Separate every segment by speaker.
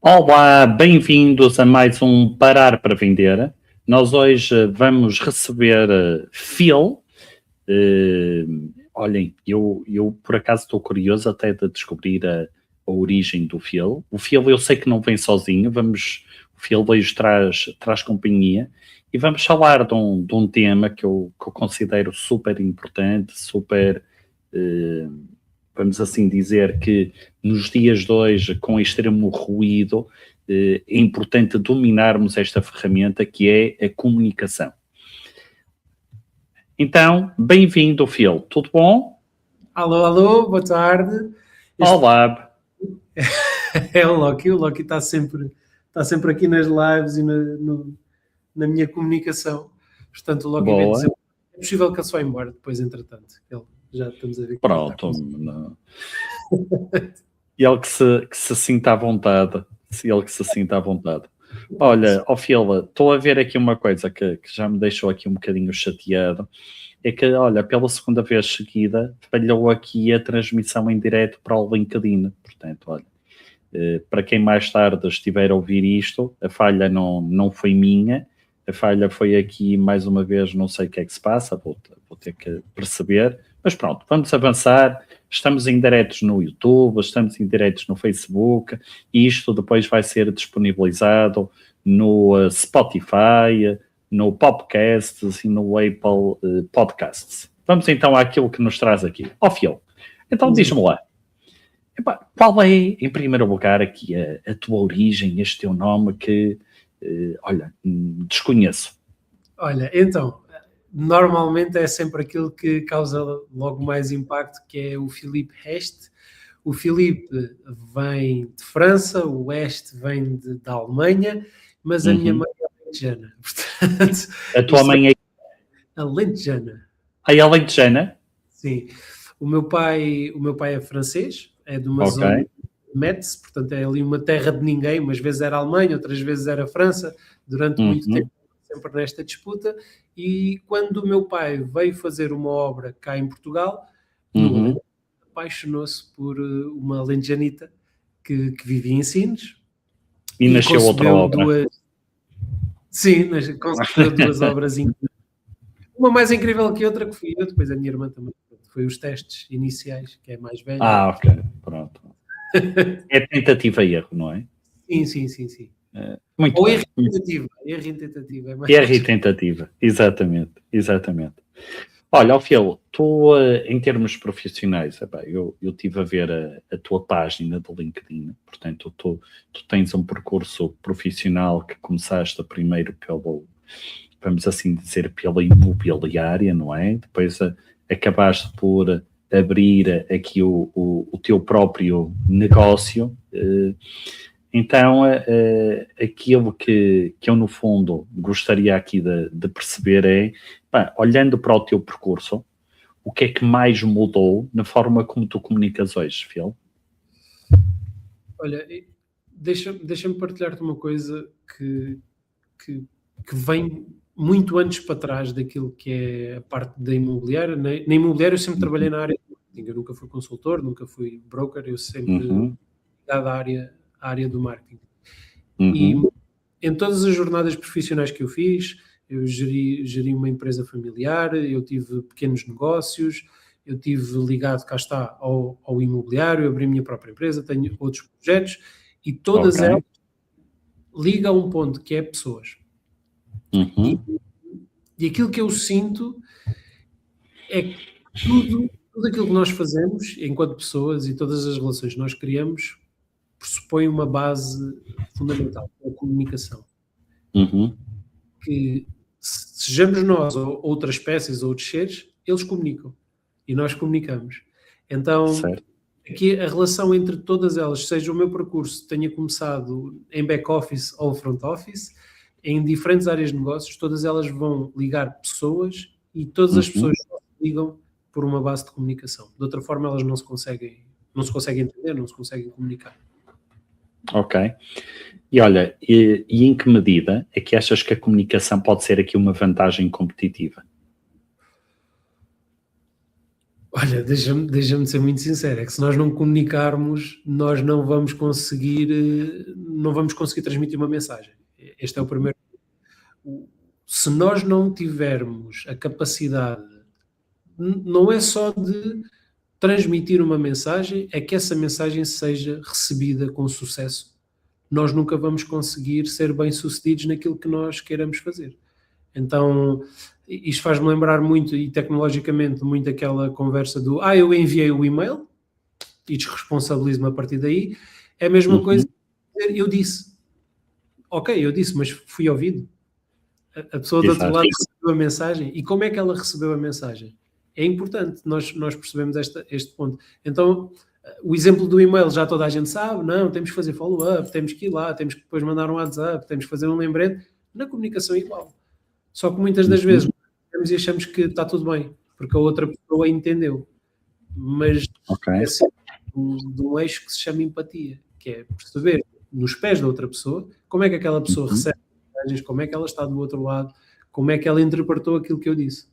Speaker 1: Olá, bem-vindos a mais um Parar para Vender. Nós hoje vamos receber Phil. Olhem, eu por acaso estou curioso até de descobrir a origem do Phil. O Phil eu sei que não vem sozinho, o Phil hoje traz companhia e vamos falar de um tema que eu considero super importante, vamos assim dizer que nos dias de hoje, com extremo ruído, é importante dominarmos esta ferramenta que é a comunicação. Então, bem-vindo, Phil. Tudo bom?
Speaker 2: Alô, boa tarde.
Speaker 1: Olá.
Speaker 2: É o Loki está sempre aqui nas lives e na minha comunicação. Portanto, o Loki vem dizer, é possível que ele só vá embora depois, entretanto. Já estamos a ver.
Speaker 1: Pronto. E ele que se sinta à vontade. Olha, Phil, estou a ver aqui uma coisa que já me deixou aqui um bocadinho chateado. É que, olha, pela segunda vez seguida, falhou aqui a transmissão em direto para o LinkedIn. Portanto, olha, para quem mais tarde estiver a ouvir isto, a falha não foi minha, a falha foi aqui, mais uma vez, não sei o que é que se passa, vou ter que perceber, mas pronto, vamos avançar. Estamos em diretos no YouTube, estamos em diretos no Facebook, e isto depois vai ser disponibilizado no Spotify, no Podcasts e no Apple Podcasts. Vamos então àquilo que nos traz aqui. Phil, então diz-me lá, qual é, em primeiro lugar, aqui a tua origem, este teu nome que, olha, desconheço?
Speaker 2: Olha, então, normalmente é sempre aquilo que causa logo mais impacto, que é o Philippe Hest. O Philippe vem de França, o Hest vem da Alemanha, mas a minha mãe é alentejana. Portanto,
Speaker 1: a tua mãe é
Speaker 2: alentejana.
Speaker 1: É alentejana?
Speaker 2: Sim. O meu pai é francês, é de uma zona de Metz, portanto é ali uma terra de ninguém, umas vezes era Alemanha, outras vezes era França, durante muito tempo sempre nesta disputa, e quando o meu pai veio fazer uma obra cá em Portugal, apaixonou-se por uma alentejanita que vivia em Sines.
Speaker 1: E nasceu outra obra.
Speaker 2: Sim, concebeu duas obras incríveis. Uma mais incrível que outra, que fui eu, depois a minha irmã também. Foi os testes iniciais, que é mais velha.
Speaker 1: Ok, pronto. É tentativa e erro, não é?
Speaker 2: Sim.
Speaker 1: Muito
Speaker 2: Ou
Speaker 1: bem.
Speaker 2: Erro em tentativa.
Speaker 1: Erro e tentativa, exatamente. Olha, Phil, tu, em termos profissionais, eu estive a ver a tua página do LinkedIn, portanto, tu tens um percurso profissional que começaste primeiro vamos assim dizer, pela imobiliária, não é? Depois acabaste por abrir aqui o teu próprio negócio. Então, aquilo que eu, no fundo, gostaria aqui de perceber é, olhando para o teu percurso, o que é que mais mudou na forma como tu comunicas hoje, Phil?
Speaker 2: Olha, deixa-me partilhar-te uma coisa que vem muito antes para trás daquilo que é a parte da imobiliária. Na imobiliária eu sempre trabalhei na área de marketing, eu nunca fui consultor, nunca fui broker, eu sempre ligado à área do marketing. E em todas as jornadas profissionais que eu fiz, eu geri uma empresa familiar, eu tive pequenos negócios, eu tive ligado, cá está, ao imobiliário, abri a minha própria empresa, tenho outros projetos, e todas elas ligam a um ponto que é pessoas. E aquilo que eu sinto é que tudo aquilo que nós fazemos enquanto pessoas e todas as relações que nós criamos pressupõe uma base fundamental, a comunicação. Que sejamos nós ou outras espécies ou outros seres, eles comunicam e nós comunicamos. Então, aqui a relação entre todas elas, seja o meu percurso tenha começado em back-office ou front-office, em diferentes áreas de negócios, todas elas vão ligar pessoas e todas as pessoas ligam por uma base de comunicação. De outra forma, elas não se conseguem entender, não se conseguem comunicar.
Speaker 1: Ok. E olha, e em que medida é que achas que a comunicação pode ser aqui uma vantagem competitiva?
Speaker 2: Olha, deixa-me ser muito sincero, é que se nós não comunicarmos, nós não vamos conseguir transmitir uma mensagem. Este é o primeiro. Se nós não tivermos a capacidade, não é só de transmitir uma mensagem, é que essa mensagem seja recebida com sucesso. Nós nunca vamos conseguir ser bem-sucedidos naquilo que nós queiramos fazer. Então, isto faz-me lembrar muito, e tecnologicamente, muito aquela conversa do eu enviei o e-mail e desresponsabilizo-me a partir daí. É a mesma coisa que dizer, eu disse. Ok, eu disse, mas fui ouvido. A pessoa do outro lado recebeu a mensagem. E como é que ela recebeu a mensagem? É importante nós percebemos este ponto. Então, o exemplo do e-mail já toda a gente sabe, não, temos que fazer follow-up, temos que ir lá, temos que depois mandar um WhatsApp, temos que fazer um lembrete. Na comunicação é igual. Só que muitas das vezes e achamos que está tudo bem, porque a outra pessoa entendeu. Mas é sempre de um eixo que se chama empatia, que é perceber nos pés da outra pessoa como é que aquela pessoa recebe mensagens, como é que ela está do outro lado, como é que ela interpretou aquilo que eu disse.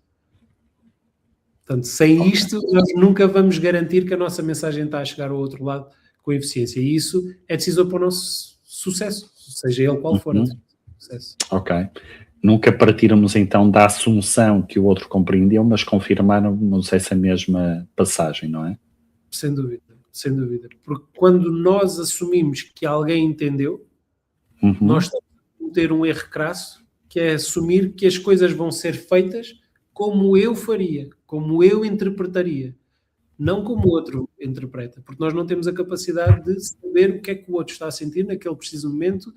Speaker 2: Portanto, sem isto, nós nunca vamos garantir que a nossa mensagem está a chegar ao outro lado com eficiência. E isso é decisor para o nosso sucesso, seja ele qual for. Sucesso.
Speaker 1: Ok. Nunca partirmos então da assunção que o outro compreendeu, mas confirmarmos essa mesma passagem, não é?
Speaker 2: Sem dúvida, sem dúvida. Porque quando nós assumimos que alguém entendeu, nós estamos a cometer um erro crasso, que é assumir que as coisas vão ser feitas como eu faria, como eu interpretaria, não como o outro interpreta, porque nós não temos a capacidade de saber o que é que o outro está a sentir naquele preciso momento,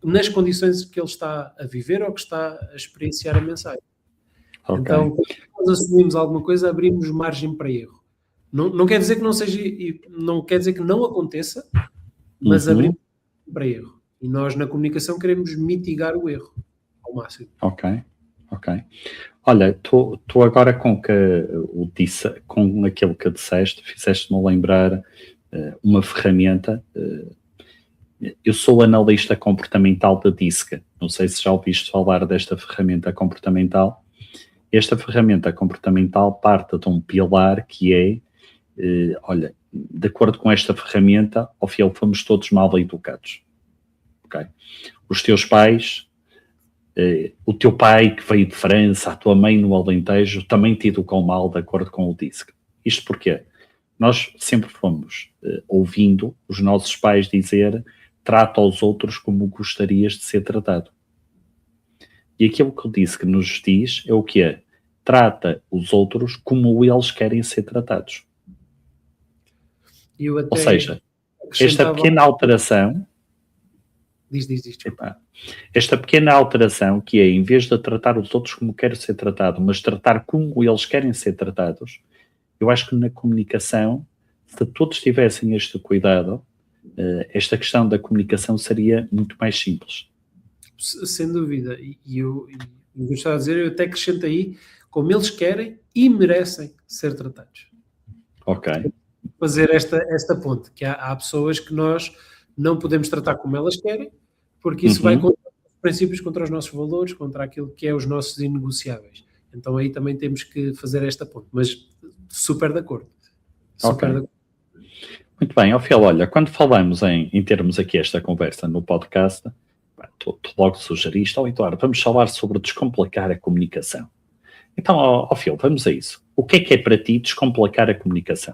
Speaker 2: nas condições que ele está a viver ou que está a experienciar a mensagem. Okay. Então, quando nós assumimos alguma coisa, abrimos margem para erro. Não quer dizer que não seja, não quer dizer que não aconteça, mas abrimos para erro. E nós, na comunicação, queremos mitigar o erro ao máximo.
Speaker 1: Ok. Olha, tu agora com aquilo que disseste, fizeste-me lembrar uma ferramenta. Eu sou analista comportamental da DISC. Não sei se já ouviste falar desta ferramenta comportamental. Esta ferramenta comportamental parte de um pilar que é, olha, de acordo com esta ferramenta, ao fim fomos todos mal educados. Okay? Os teus pais, o teu pai que veio de França, a tua mãe no Alentejo, também te educou mal de acordo com o DISC. Isto porquê? Nós sempre fomos ouvindo os nossos pais dizer: trata aos outros como gostarias de ser tratado. E aquilo que o DISC nos diz é o que é: trata os outros como eles querem ser tratados. Ou seja, esta pequena alteração...
Speaker 2: Diz.
Speaker 1: Esta pequena alteração que é, em vez de tratar os outros como quero ser tratado, mas tratar como eles querem ser tratados, eu acho que na comunicação, se todos tivessem este cuidado, esta questão da comunicação seria muito mais simples.
Speaker 2: Sem dúvida. E eu gostava de dizer, eu até acrescento aí, como eles querem e merecem ser tratados.
Speaker 1: Ok.
Speaker 2: Fazer esta ponte, que há pessoas que nós não podemos tratar como elas querem, porque isso vai contra os princípios, contra os nossos valores, contra aquilo que é os nossos inegociáveis. Então aí também temos que fazer esta ponte. Mas super de acordo. Super de acordo.
Speaker 1: Muito bem, Ofiel, olha, quando falamos em termos aqui esta conversa no podcast, tu logo sugeriste, Eduardo, vamos falar sobre descomplicar a comunicação. Então, Ofiel, vamos a isso. O que é para ti descomplicar a comunicação?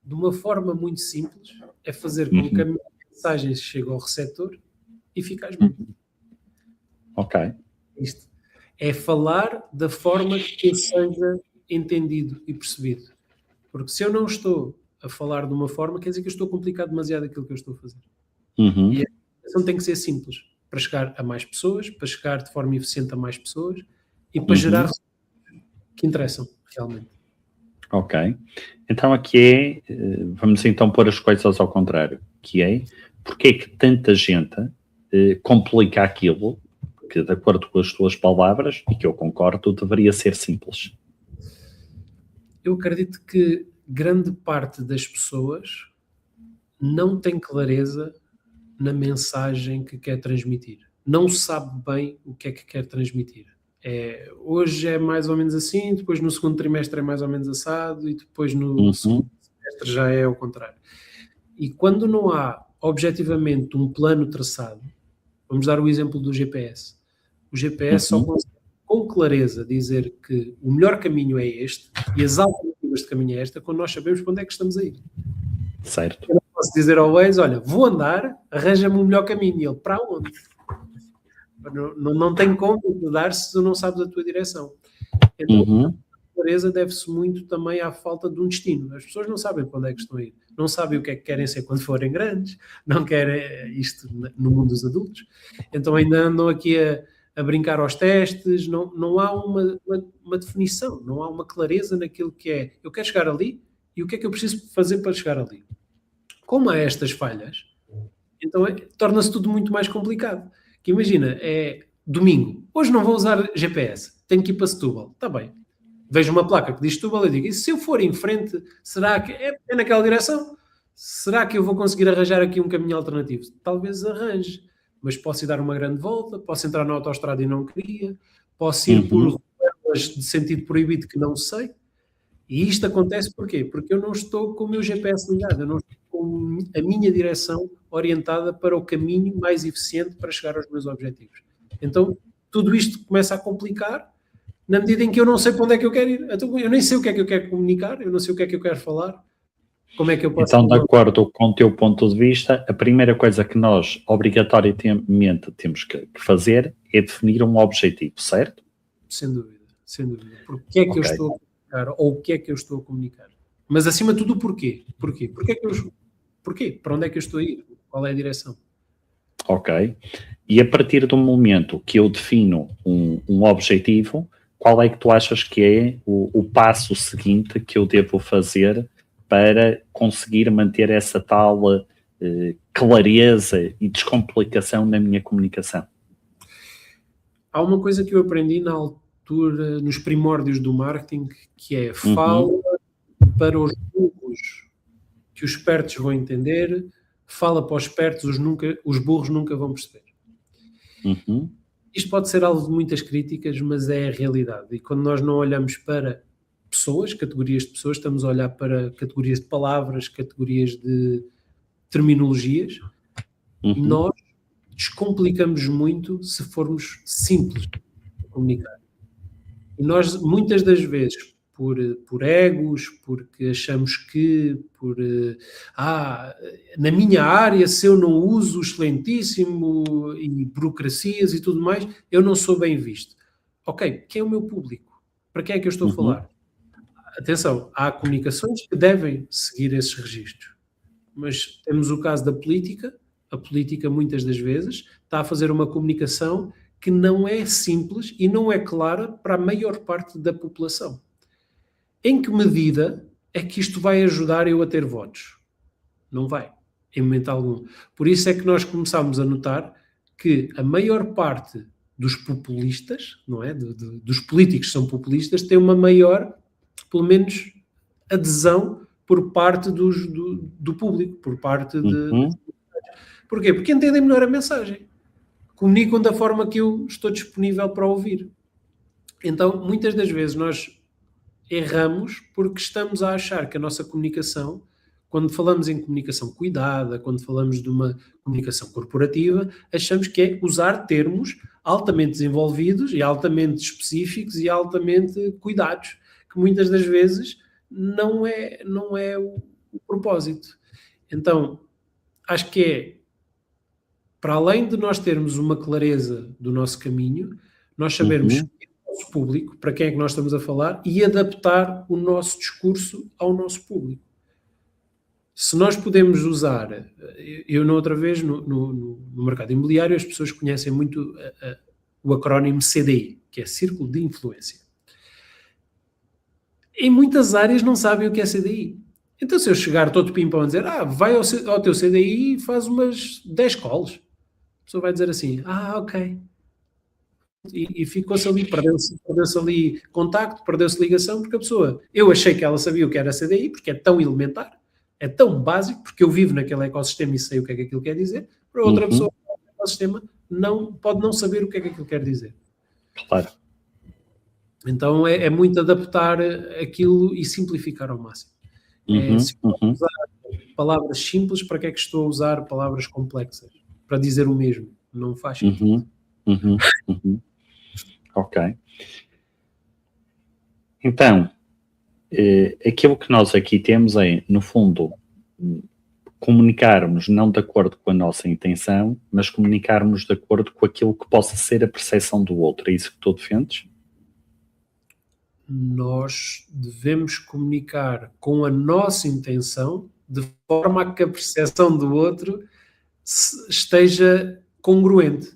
Speaker 2: De uma forma muito simples, é fazer com que a mensagem chegue ao receptor e eficaz.
Speaker 1: Ok.
Speaker 2: Isto é falar da forma que eu seja entendido e percebido. Porque se eu não estou a falar de uma forma, quer dizer que eu estou a complicar demasiado aquilo que eu estou a fazer. E a comunicação tem que ser simples, para chegar a mais pessoas, para chegar de forma eficiente a mais pessoas e para gerar resultados que interessam realmente. Ok.
Speaker 1: Então aqui vamos então pôr as coisas ao contrário, que é, porque é que tanta gente complica aquilo que, de acordo com as tuas palavras, e que eu concordo, deveria ser simples?
Speaker 2: Eu acredito que grande parte das pessoas não tem clareza na mensagem que quer transmitir. Não sabe bem o que é que quer transmitir. Hoje é mais ou menos assim, depois no segundo trimestre é mais ou menos assado e depois no segundo semestre já é o contrário. E quando não há objetivamente um plano traçado, vamos dar o exemplo do GPS. O GPS só consegue com clareza dizer que o melhor caminho é este e as alternativas de caminho é esta quando nós sabemos para onde é que estamos a ir.
Speaker 1: Certo.
Speaker 2: Eu não posso dizer ao Waze, olha, vou andar, arranja-me o melhor caminho. E ele, para onde? Não tem como mudar se tu não sabes a tua direção. Então, a clareza deve-se muito também à falta de um destino. As pessoas não sabem para onde é que estão a ir. Não sabem o que é que querem ser quando forem grandes. Não querem isto no mundo dos adultos. Então ainda andam aqui a brincar aos testes. Não há uma definição. Não há uma clareza naquilo que é. Eu quero chegar ali e o que é que eu preciso fazer para chegar ali. Como há estas falhas, então torna-se tudo muito mais complicado. Que imagina, é domingo. Hoje não vou usar GPS. Tenho que ir para Setúbal. Está bem. Vejo uma placa que diz Setúbal e digo, e se eu for em frente, será que é naquela direção? Será que eu vou conseguir arranjar aqui um caminho alternativo? Talvez arranje, mas posso ir dar uma grande volta, posso entrar na autoestrada e não queria, posso ir por ruas de sentido proibido que não sei. E isto acontece porquê? Porque eu não estou com o meu GPS ligado, eu não estou com a minha direção orientada para o caminho mais eficiente para chegar aos meus objetivos. Então, tudo isto começa a complicar na medida em que eu não sei para onde é que eu quero ir. Então, eu nem sei o que é que eu quero comunicar, eu não sei o que é que eu quero falar. Como é que eu posso...
Speaker 1: Então, de acordo com o teu ponto de vista, a primeira coisa que nós obrigatoriamente temos que fazer é definir um objetivo, certo?
Speaker 2: Sem dúvida, sem dúvida. Porque é que eu estou a comunicar ou o que é que eu estou a comunicar? Mas acima de tudo, porquê? Porquê? Porquê? Para onde é que eu estou a ir? Qual é a direção?
Speaker 1: Ok. E a partir do momento que eu defino um objetivo, qual é que tu achas que é o passo seguinte que eu devo fazer para conseguir manter essa tal clareza e descomplicação na minha comunicação?
Speaker 2: Há uma coisa que eu aprendi na altura, nos primórdios do marketing, que é fala para os burros que os espertos vão entender, fala para os espertos, os burros nunca vão perceber. Isto pode ser alvo de muitas críticas, mas é a realidade. E quando nós não olhamos para pessoas, categorias de pessoas, estamos a olhar para categorias de palavras, categorias de terminologias, nós descomplicamos muito se formos simples a comunicar. E nós, muitas das vezes, por egos, porque achamos que, na minha área, se eu não uso excelentíssimo e burocracias e tudo mais, eu não sou bem visto. Ok, quem é o meu público? Para quem é que eu estou a falar? Atenção, há comunicações que devem seguir esses registros, mas temos o caso da política. A política, muitas das vezes, está a fazer uma comunicação que não é simples e não é clara para a maior parte da população. Em que medida é que isto vai ajudar eu a ter votos? Não vai, em momento algum. Por isso é que nós começámos a notar que a maior parte dos populistas, não é? Dos políticos que são populistas, tem uma maior, pelo menos, adesão por parte do público, por parte de... Porquê? Porque entendem melhor a mensagem. Comunicam da forma que eu estou disponível para ouvir. Então, muitas das vezes nós erramos porque estamos a achar que a nossa comunicação, quando falamos em comunicação cuidada, quando falamos de uma comunicação corporativa, achamos que é usar termos altamente desenvolvidos e altamente específicos e altamente cuidados, que muitas das vezes não é o propósito. Então, acho que é, para além de nós termos uma clareza do nosso caminho, nós sabermos o nosso público, para quem é que nós estamos a falar, e adaptar o nosso discurso ao nosso público. Se nós podemos usar, eu na outra vez, no mercado imobiliário, as pessoas conhecem muito o acrónimo CDI, que é Círculo de Influência. Em muitas áreas não sabem o que é CDI. Então, se eu chegar todo pimpão a dizer, vai ao teu CDI e faz umas 10 calls, a pessoa vai dizer assim, ok. E ficou-se ali, perdeu-se ali contacto, perdeu-se ligação, porque a pessoa, eu achei que ela sabia o que era CDI, porque é tão elementar, é tão básico, porque eu vivo naquele ecossistema e sei o que é que aquilo quer dizer, para outra pessoa no ecossistema pode não saber o que é que aquilo quer dizer.
Speaker 1: Claro.
Speaker 2: Então é muito adaptar aquilo e simplificar ao máximo. Se eu estou a usar palavras simples, para que é que estou a usar palavras complexas? Para dizer o mesmo. Não faz sentido.
Speaker 1: Ok. Então, aquilo que nós aqui temos é, no fundo, comunicarmos não de acordo com a nossa intenção, mas comunicarmos de acordo com aquilo que possa ser a percepção do outro. É isso que tu defendes?
Speaker 2: Nós devemos comunicar com a nossa intenção de forma a que a percepção do outro esteja congruente.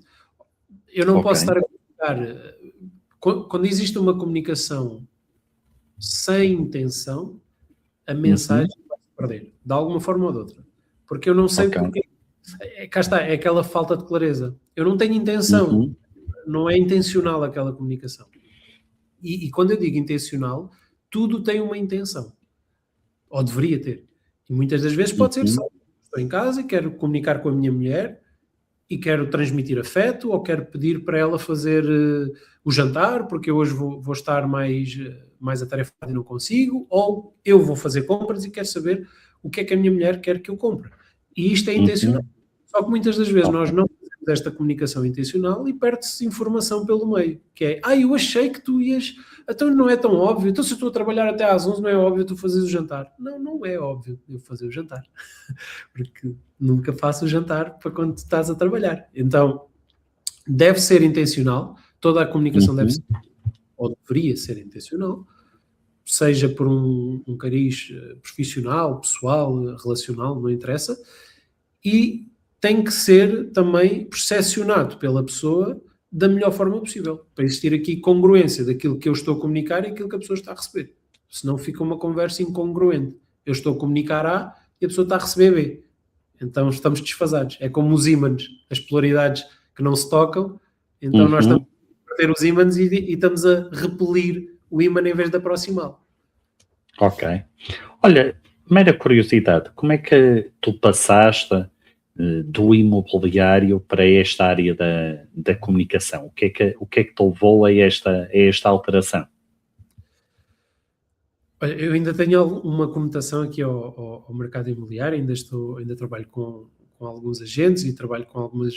Speaker 2: Eu não posso estar a comunicar. Quando existe uma comunicação sem intenção, a mensagem vai se perder, de alguma forma ou de outra. Porque eu não sei porque. Cá está, é aquela falta de clareza. Eu não tenho intenção, não é intencional aquela comunicação. E quando eu digo intencional, tudo tem uma intenção. Ou deveria ter. E muitas das vezes pode ser só. Estou em casa e quero comunicar com a minha mulher e quero transmitir afeto ou quero pedir para ela fazer o jantar porque eu hoje vou estar mais atarefado e não consigo, ou eu vou fazer compras e quero saber o que é que a minha mulher quer que eu compre. E isto é intencional. Só que muitas das vezes nós não fazemos esta comunicação intencional e perde-se informação pelo meio, que é, eu achei que tu ias, então não é tão óbvio, então se eu estou a trabalhar até às 11 não é óbvio tu fazeres o jantar. Não é óbvio eu fazer o jantar, porque nunca faço o jantar para quando estás a trabalhar. Então, deve ser intencional, toda a comunicação deve ser, ou deveria ser intencional, seja por um cariz profissional, pessoal, relacional, não interessa, e tem que ser também percepcionado pela pessoa da melhor forma possível, para existir aqui congruência daquilo que eu estou a comunicar e aquilo que a pessoa está a receber. Senão fica uma conversa incongruente. Eu estou a comunicar A e a pessoa está a receber B. Então estamos desfasados. É como os ímãs, as polaridades que não se tocam, então nós estamos a ter os ímãs e estamos a repelir o ímã em vez de aproximá-lo.
Speaker 1: Ok. Olha, mera curiosidade, como é que tu passaste do imobiliário para esta área da comunicação? O que é que te levou a esta alteração?
Speaker 2: Olha, eu ainda tenho uma conotação aqui ao mercado imobiliário, ainda trabalho com alguns agentes e trabalho com algumas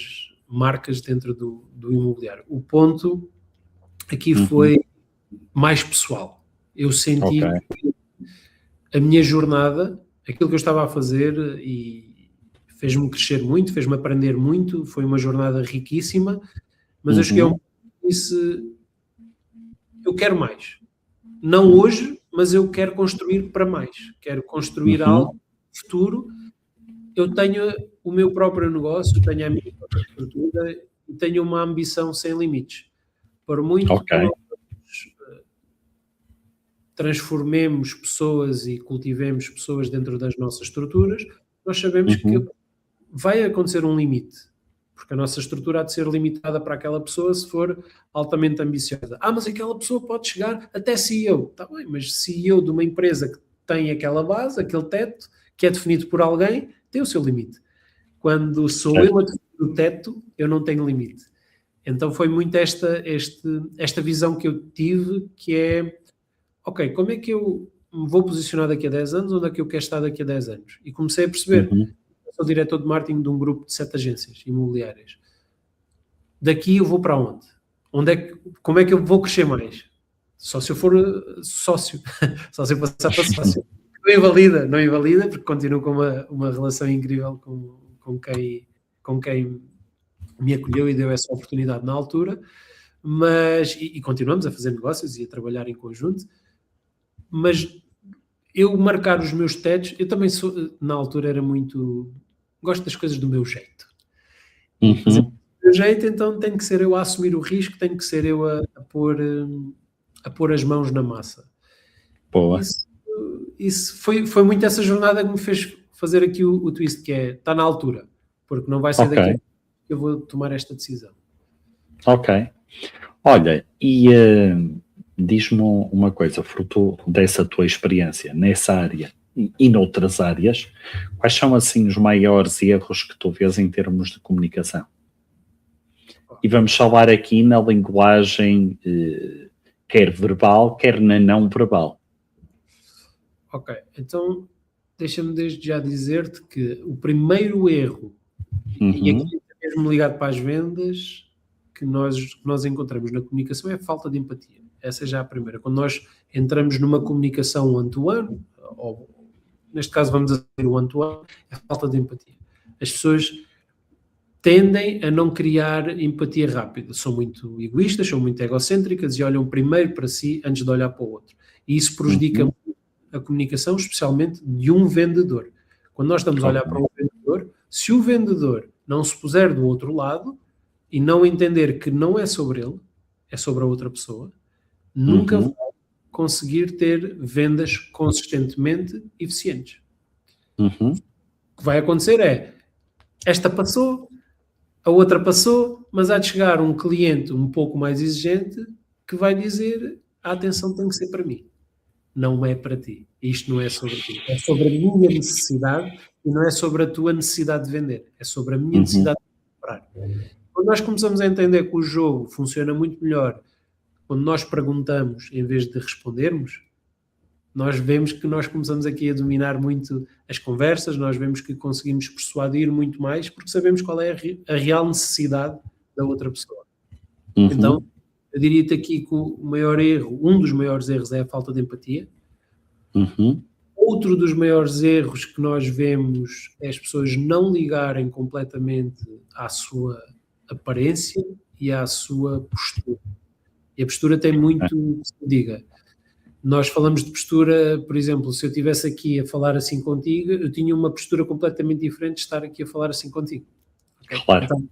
Speaker 2: marcas dentro do imobiliário. O ponto aqui foi mais pessoal. Eu senti que a minha jornada, aquilo que eu estava a fazer e fez-me crescer muito, fez-me aprender muito, foi uma jornada riquíssima, mas eu cheguei a um ponto e disse, eu quero mais. Não hoje, mas eu quero construir para mais. Quero construir algo futuro. Eu tenho o meu próprio negócio, tenho a minha própria estrutura e tenho uma ambição sem limites. Por muito que nós transformemos pessoas e cultivemos pessoas dentro das nossas estruturas, nós sabemos que vai acontecer um limite, porque a nossa estrutura há de ser limitada para aquela pessoa se for altamente ambiciosa. Mas aquela pessoa pode chegar até CEO. Está bem, mas CEO de uma empresa que tem aquela base, aquele teto, que é definido por alguém, tem o seu limite. Quando sou eu a definir o teto, eu não tenho limite. Então foi muito esta visão que eu tive, que é, ok, como é que eu me vou posicionar daqui a 10 anos, onde é que eu quero estar daqui a 10 anos? E comecei a perceber, eu sou diretor de marketing de um grupo de 7 agências imobiliárias. Daqui eu vou para onde? Como é que eu vou crescer mais? Só se eu for sócio, só se eu passar para sócio. Não invalida, porque continuo com uma relação incrível com quem me acolheu e deu essa oportunidade na altura, mas, e continuamos a fazer negócios e a trabalhar em conjunto, mas eu marcar os meus tetos, eu também sou, na altura era muito, gosto das coisas do meu jeito. Fazer do meu jeito, então tem que ser eu a assumir o risco, tem que ser eu a pôr as mãos na massa.
Speaker 1: Boa.
Speaker 2: Isso foi muito essa jornada que me fez fazer aqui o twist, que é, está na altura, porque não vai ser daqui que eu vou tomar esta decisão.
Speaker 1: Ok. Olha, e diz-me uma coisa, fruto dessa tua experiência nessa área e noutras áreas, quais são assim os maiores erros que tu vês em termos de comunicação? E vamos falar aqui na linguagem quer verbal, quer na não verbal.
Speaker 2: Ok, então deixa-me desde já dizer-te que o primeiro erro, e aqui é mesmo ligado para as vendas, que nós encontramos na comunicação é a falta de empatia. Essa é já a primeira. Quando nós entramos numa comunicação one-to-one, ou neste caso vamos a dizer o one-to-one, é a falta de empatia. As pessoas tendem a não criar empatia rápida. São muito egoístas, são muito egocêntricas e olham primeiro para si antes de olhar para o outro. E isso prejudica muito a comunicação, especialmente de um vendedor. Quando nós estamos a olhar para um vendedor, se o vendedor não se puser do outro lado e não entender que não é sobre ele, é sobre a outra pessoa, nunca vai conseguir ter vendas consistentemente eficientes. O que vai acontecer é, esta passou, a outra passou, mas há de chegar um cliente um pouco mais exigente que vai dizer, a atenção tem que ser para mim, não é para ti. Isto não é sobre ti, é sobre a minha necessidade e não é sobre a tua necessidade de vender, é sobre a minha necessidade de comprar. Quando nós começamos a entender que o jogo funciona muito melhor quando nós perguntamos em vez de respondermos, nós vemos que nós começamos aqui a dominar muito as conversas, nós vemos que conseguimos persuadir muito mais porque sabemos qual é a real necessidade da outra pessoa. Então, eu diria-te aqui que o maior erro, um dos maiores erros é a falta de empatia. Outro dos maiores erros que nós vemos é as pessoas não ligarem completamente à sua aparência e à sua postura. E a postura tem muito que se diga. Nós falamos de postura, por exemplo, se eu estivesse aqui a falar assim contigo, eu tinha uma postura completamente diferente de estar aqui a falar assim contigo. Okay?
Speaker 1: Claro.
Speaker 2: Então,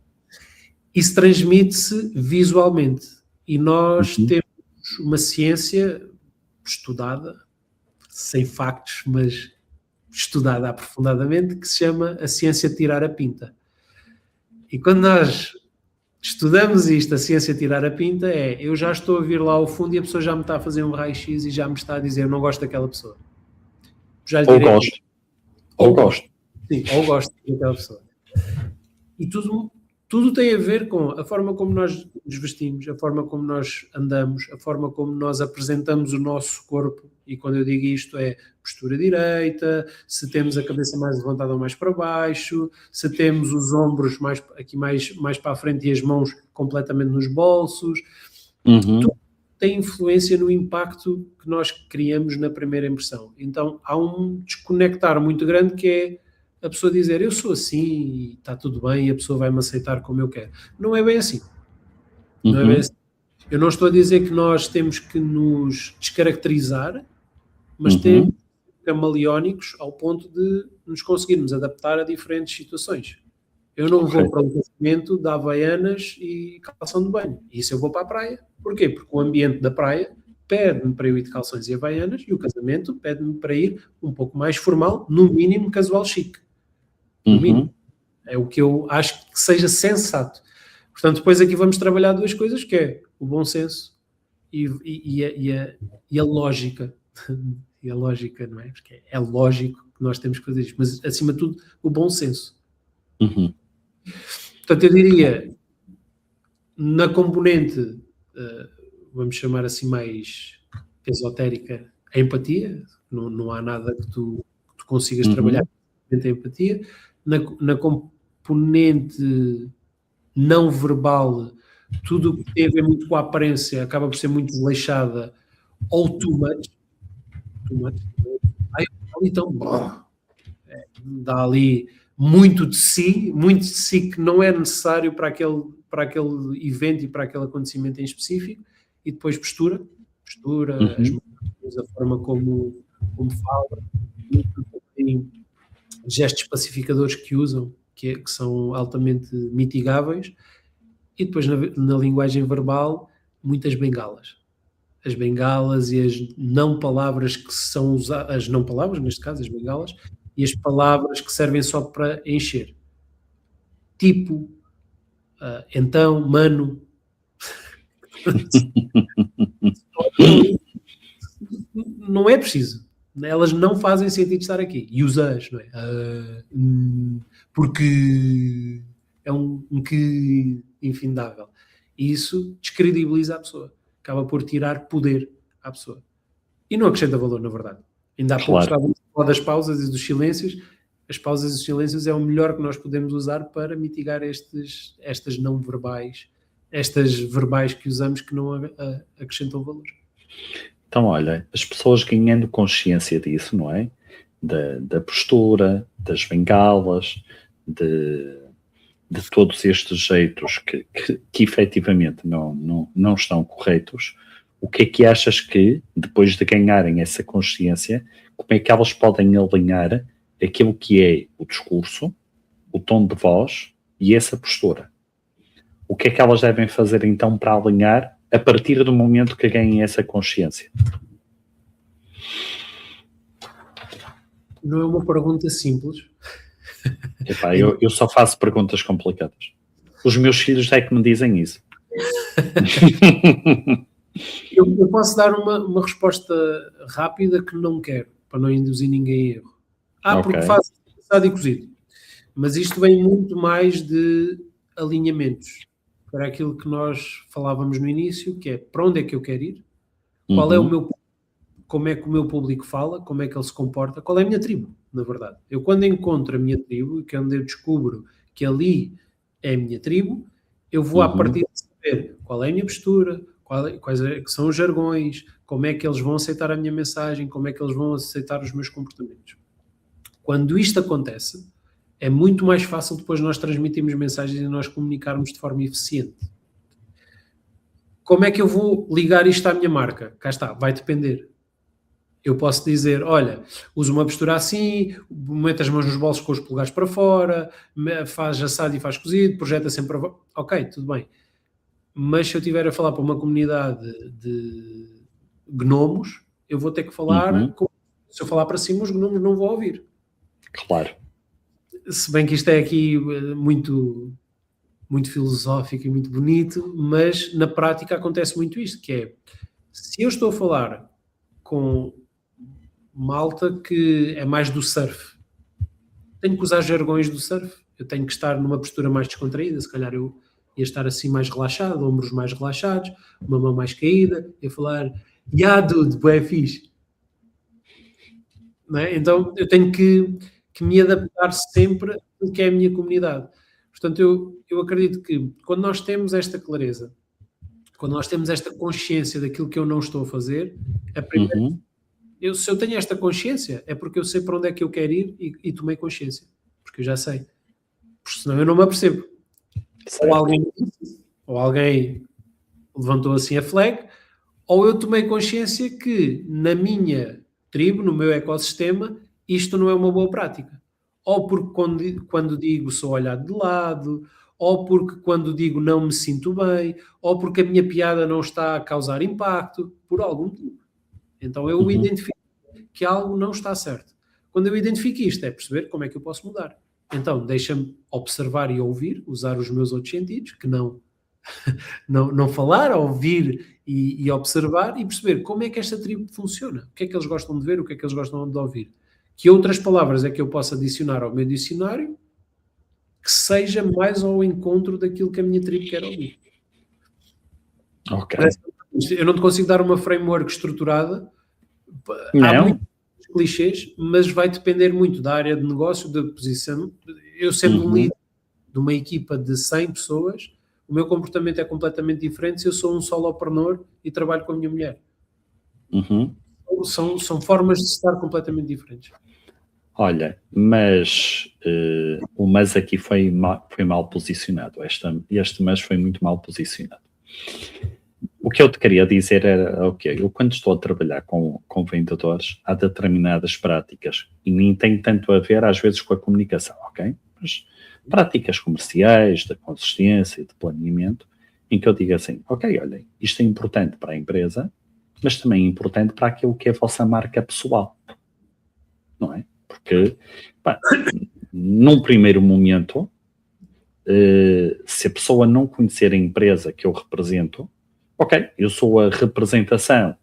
Speaker 2: isso transmite-se visualmente. E nós temos uma ciência estudada, sem factos, mas estudada aprofundadamente, que se chama a ciência de tirar a pinta. E quando nós estudamos isto, a ciência de tirar a pinta, eu já estou a vir lá ao fundo e a pessoa já me está a fazer um raio-x e já me está a dizer, eu não gosto daquela pessoa. Já lhe direi,
Speaker 1: ou gosto.
Speaker 2: Sim, ou gosto daquela pessoa. E tudo tem a ver com a forma como nós nos vestimos, a forma como nós andamos, a forma como nós apresentamos o nosso corpo. E quando eu digo isto é postura direita, se temos a cabeça mais levantada ou mais para baixo, se temos os ombros mais para a frente e as mãos completamente nos bolsos. Tudo tem influência no impacto que nós criamos na primeira impressão. Então há um desconectar muito grande que é a pessoa dizer, eu sou assim e está tudo bem e a pessoa vai-me aceitar como eu quero. Não é bem assim. Não é bem assim. Eu não estou a dizer que nós temos que nos descaracterizar, mas temos que ser camaleónicos ao ponto de nos conseguirmos adaptar a diferentes situações. Eu não vou para um casamento de havaianas e calção de banho. Isso eu vou para a praia. Porquê? Porque o ambiente da praia pede-me para eu ir de calções e havaianas e o casamento pede-me para ir um pouco mais formal, no mínimo casual chique. No mínimo. É o que eu acho que seja sensato. Portanto, depois aqui vamos trabalhar duas coisas, que é o bom senso e a lógica. E a lógica, não é? Porque é lógico que nós temos que fazer isto. Mas, acima de tudo, o bom senso. Portanto, eu diria, na componente, vamos chamar assim mais esotérica, a empatia. Não há nada que tu consigas trabalhar com a empatia. Na componente não verbal, tudo o que tem a ver muito com a aparência acaba por ser muito desleixada ou too much. Então, dá ali muito de si que não é necessário para aquele evento e para aquele acontecimento em específico. E depois postura, as mãos, a forma como fala, tem gestos pacificadores que usam, que são altamente mitigáveis. E depois na linguagem verbal, muitas bengalas. As bengalas e as não palavras que são usadas, as não palavras, neste caso, as bengalas, e as palavras que servem só para encher. Tipo, então, mano. Não é preciso. Elas não fazem sentido estar aqui. E usas, não é? Porque é um que infindável. E isso descredibiliza a pessoa. acaba por tirar poder à pessoa. E não acrescenta valor, na verdade. Ainda há pouco
Speaker 1: Claro.
Speaker 2: estávamos a falar das pausas e dos silêncios. As pausas e os silêncios é o melhor que nós podemos usar para mitigar estas não verbais, estas verbais que usamos que não acrescentam valor.
Speaker 1: Então, olha, as pessoas ganhando consciência disso, não é? Da postura, das bengalas, de todos estes jeitos que efetivamente não estão corretos, o que é que achas que, depois de ganharem essa consciência, como é que elas podem alinhar aquilo que é o discurso, o tom de voz e essa postura? O que é que elas devem fazer então para alinhar a partir do momento que ganhem essa consciência?
Speaker 2: Não é uma pergunta simples.
Speaker 1: Epá, eu só faço perguntas complicadas. Os meus filhos é que me dizem isso.
Speaker 2: Eu posso dar uma resposta rápida que não quero, para não induzir ninguém em erro. Porque faz assado e cozido. Mas isto vem muito mais de alinhamentos para aquilo que nós falávamos no início, que é para onde é que eu quero ir, qual é o meu, como é que o meu público fala, como é que ele se comporta, qual é a minha tribo, na verdade. Eu quando encontro a minha tribo, que é onde eu descubro que ali é a minha tribo, eu vou a partir de saber qual é a minha postura, quais são os jargões, como é que eles vão aceitar a minha mensagem, como é que eles vão aceitar os meus comportamentos. Quando isto acontece, é muito mais fácil depois nós transmitirmos mensagens e nós comunicarmos de forma eficiente. Como é que eu vou ligar isto à minha marca? Cá está, vai depender. Eu posso dizer, olha, usa uma postura assim, mete as mãos nos bolsos com os polegares para fora, faz assado e faz cozido, projeta sempre para... Ok, tudo bem. Mas se eu estiver a falar para uma comunidade de gnomos, eu vou ter que falar... Se eu falar para cima, os gnomos não vão ouvir.
Speaker 1: Claro.
Speaker 2: Se bem que isto é aqui muito, muito filosófico e muito bonito, mas na prática acontece muito isto, que é, se eu estou a falar com malta que é mais do surf, tenho que usar jargões do surf, eu tenho que estar numa postura mais descontraída, se calhar eu ia estar assim mais relaxado, ombros mais relaxados, uma mão mais caída, ia falar, dude, bué fixe. Não é? Então eu tenho que me adaptar sempre ao que é a minha comunidade. Portanto, eu acredito que quando nós temos esta clareza, quando nós temos esta consciência daquilo que eu não estou a fazer, a primeira, se eu tenho esta consciência, é porque eu sei para onde é que eu quero ir e tomei consciência. Porque eu já sei. Porque senão eu não me apercebo. Ou alguém levantou assim a flag, ou eu tomei consciência que na minha tribo, no meu ecossistema, isto não é uma boa prática. Ou porque quando digo sou olhado de lado, ou porque quando digo não me sinto bem, ou porque a minha piada não está a causar impacto, por algum motivo. Então eu identifico que algo não está certo. Quando eu identifico isto, é perceber como é que eu posso mudar. Então deixa-me observar e ouvir, usar os meus outros sentidos, que não falar, ouvir e observar e perceber como é que esta tribo funciona, o que é que eles gostam de ver, o que é que eles gostam de ouvir. Que outras palavras é que eu posso adicionar ao meu dicionário que seja mais ao encontro daquilo que a minha tribo quer ouvir.
Speaker 1: Ok.
Speaker 2: Eu não te consigo dar uma framework estruturada.
Speaker 1: Não.
Speaker 2: Há muitos clichês, mas vai depender muito da área de negócio, da posição. Eu sendo um líder de uma equipa de 100 pessoas, o meu comportamento é completamente diferente se eu sou um solopreneur e trabalho com a minha mulher. São formas de estar completamente diferentes.
Speaker 1: Olha, mas o mas aqui foi mal posicionado. Este mas foi muito mal posicionado. O que eu te queria dizer era, eu quando estou a trabalhar com vendedores, há determinadas práticas, e nem tem tanto a ver às vezes com a comunicação, ok? Mas práticas comerciais, de consistência, de planeamento, em que eu digo assim, ok, olhem, isto é importante para a empresa, mas também é importante para aquilo que é a vossa marca pessoal, não é? Porque, num primeiro momento, se a pessoa não conhecer a empresa que eu represento, ok, eu sou a representação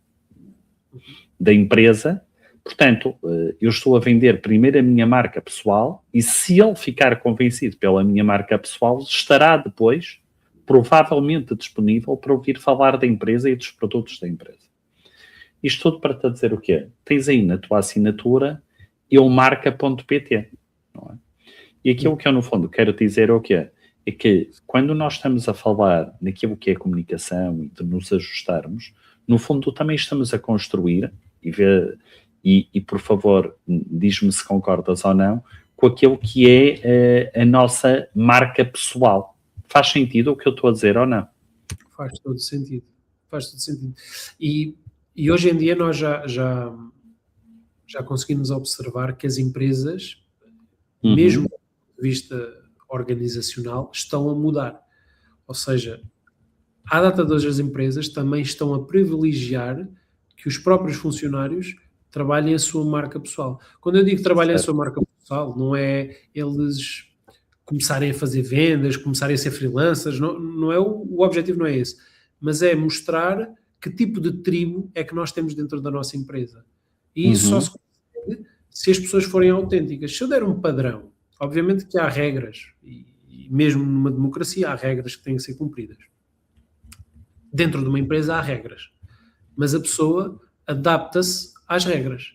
Speaker 1: da empresa, portanto, eu estou a vender primeiro a minha marca pessoal e se ele ficar convencido pela minha marca pessoal, estará depois provavelmente disponível para ouvir falar da empresa e dos produtos da empresa. Isto tudo para te dizer o quê? Tens aí na tua assinatura eumarca.pt, não é? E aquilo que eu, no fundo, quero dizer é o quê? É que quando nós estamos a falar naquilo que é comunicação e de nos ajustarmos, no fundo também estamos a construir, e por favor, diz-me se concordas ou não, com aquilo que é a nossa marca pessoal. Faz sentido o que eu estou a dizer ou não?
Speaker 2: Faz todo sentido. Faz todo sentido. E hoje em dia nós já conseguimos observar que as empresas, mesmo do ponto de vista organizacional, estão a mudar. Ou seja, à data de hoje as empresas também estão a privilegiar que os próprios funcionários trabalhem a sua marca pessoal. Quando eu digo trabalhem a sua marca pessoal, não é eles começarem a fazer vendas, começarem a ser freelancers, não é o objetivo não é esse, mas é mostrar que tipo de tribo é que nós temos dentro da nossa empresa. E isso só se consegue se as pessoas forem autênticas. Se eu der um padrão, obviamente que há regras, e mesmo numa democracia há regras que têm que ser cumpridas. Dentro de uma empresa há regras, mas a pessoa adapta-se às regras.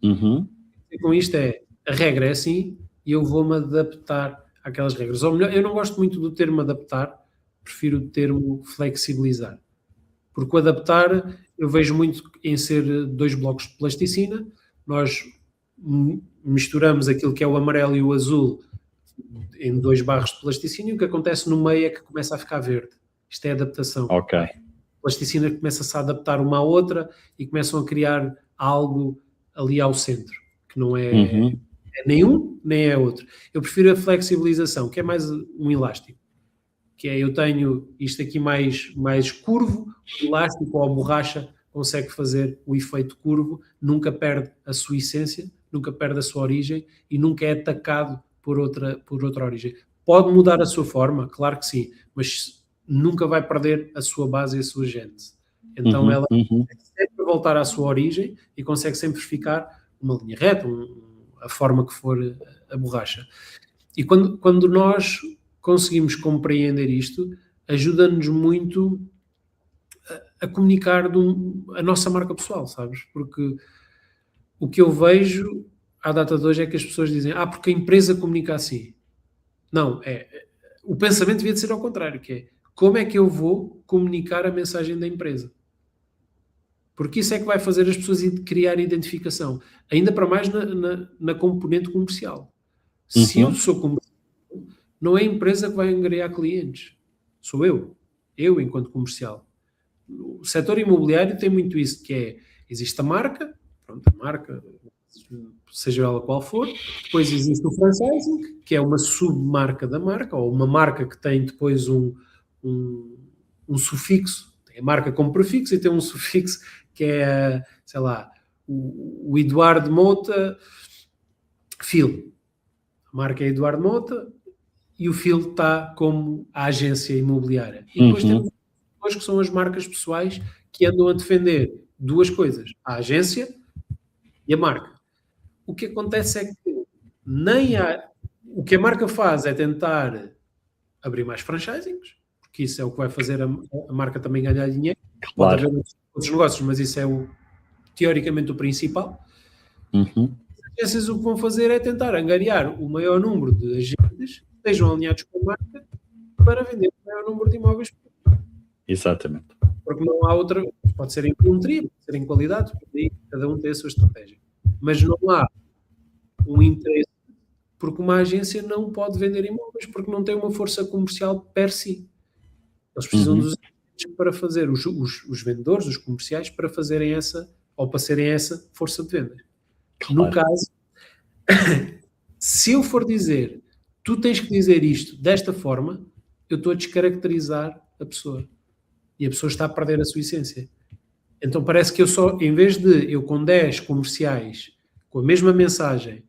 Speaker 2: E com isto a regra é assim e eu vou-me adaptar àquelas regras. Ou melhor, eu não gosto muito do termo adaptar, prefiro o termo flexibilizar. Porque o adaptar eu vejo muito em ser 2 blocos de plasticina, nós misturamos aquilo que é o amarelo e o azul em 2 barras de plasticina e o que acontece no meio é que começa a ficar verde. Isto é adaptação.
Speaker 1: Ok.
Speaker 2: A plasticina começa-se a adaptar uma à outra e começam a criar algo ali ao centro, que não é, é nem um, nem é outro. Eu prefiro a flexibilização, que é mais um elástico. Que é, eu tenho isto aqui mais curvo, o elástico ou a borracha consegue fazer o efeito curvo, nunca perde a sua essência, nunca perde a sua origem e nunca é atacado por outra origem. Pode mudar a sua forma, claro que sim, mas nunca vai perder a sua base e a sua gênese. Então ela consegue sempre voltar à sua origem e consegue sempre ficar uma linha reta, a forma que for a borracha. E quando nós conseguimos compreender isto, ajuda-nos muito a comunicar a nossa marca pessoal, sabes? Porque o que eu vejo à data de hoje é que as pessoas dizem porque a empresa comunica assim. Não, o pensamento devia de ser ao contrário, que é como é que eu vou comunicar a mensagem da empresa? Porque isso é que vai fazer as pessoas criar identificação. Ainda para mais na componente comercial. Se eu sou comercial, não é a empresa que vai angariar clientes. Sou eu. Eu, enquanto comercial. O setor imobiliário tem muito isso, que é, existe a marca, pronto, a marca, seja ela qual for, depois existe o franchising, que é uma submarca da marca, ou uma marca que tem depois um sufixo, tem a marca como prefixo e tem um sufixo que é, sei lá, o Eduardo Mota Fil. A marca é Eduardo Mota e o Fil está como a agência imobiliária. E depois temos duas que são as marcas pessoais que andam a defender 2 coisas, a agência e a marca. O que acontece é que o que a marca faz é tentar abrir mais franchisings, porque isso é o que vai fazer a marca também ganhar dinheiro. Pode haver outros negócios, mas isso é teoricamente o principal. As agências o que vão fazer é tentar angariar o maior número de agentes que estejam alinhados com a marca para vender o maior número de imóveis.
Speaker 1: Exatamente.
Speaker 2: Porque não há outra, pode ser em volumetria, pode ser em qualidade, cada um tem a sua estratégia. Mas não há um interesse, porque uma agência não pode vender imóveis, porque não tem uma força comercial per si. Eles precisam dos agentes para fazer, os vendedores, os comerciais, para fazerem essa, ou para serem essa força de venda. Claro. No caso, se eu for dizer, tu tens que dizer isto desta forma, eu estou a descaracterizar a pessoa. E a pessoa está a perder a sua essência. Então parece que em vez de eu com 10 comerciais, com a mesma mensagem,